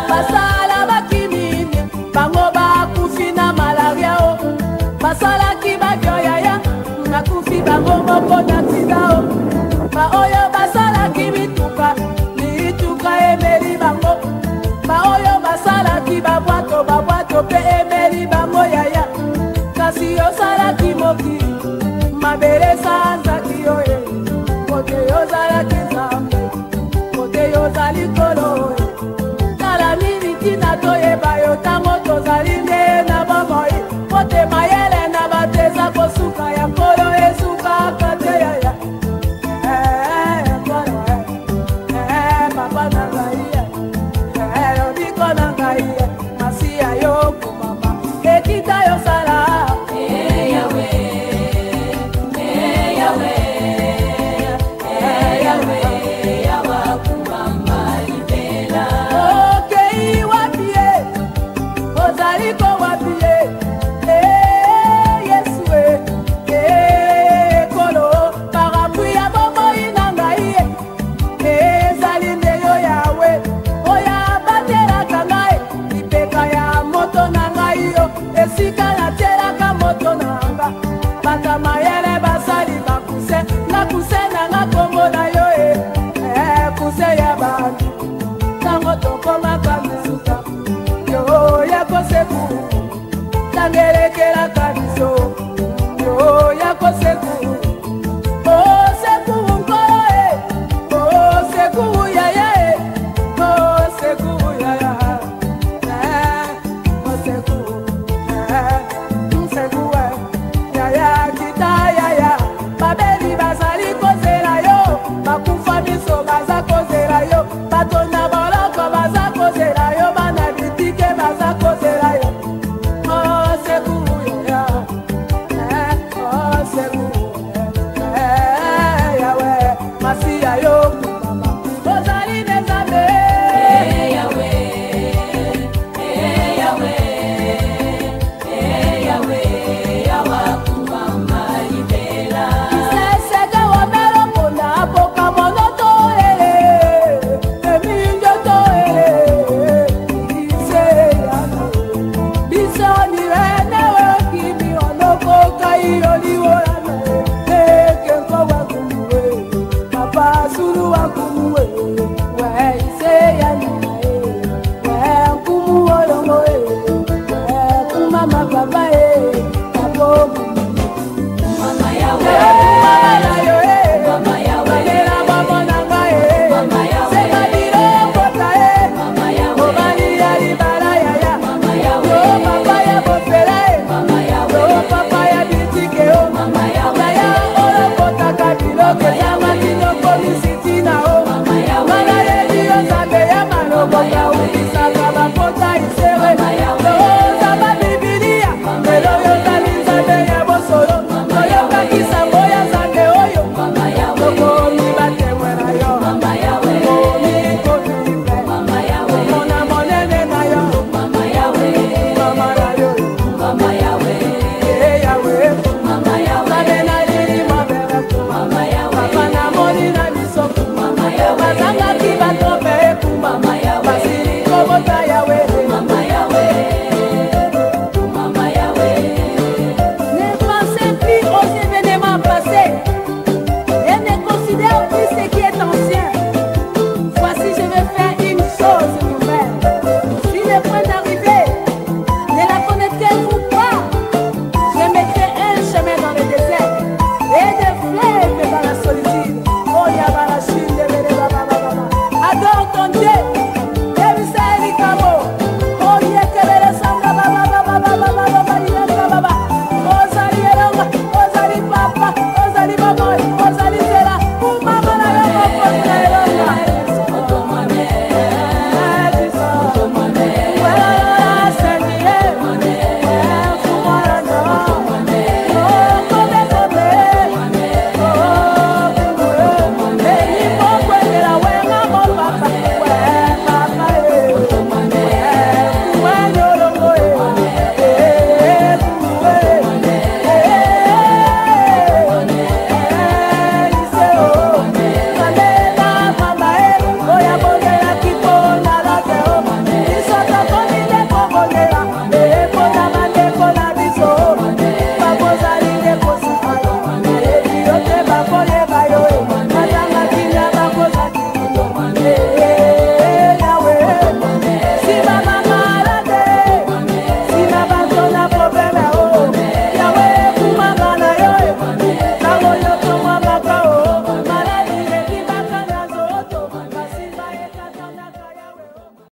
basala bakimini bango bakufi na malaria o basalaki babioyaya nakufi bango moko na sida o baoyo basalaki mituka emeli bango baoyo basalaki babwato mpe emeli bango yaya kasi osalaki mokili mabele sanzaki yo kote ozalaki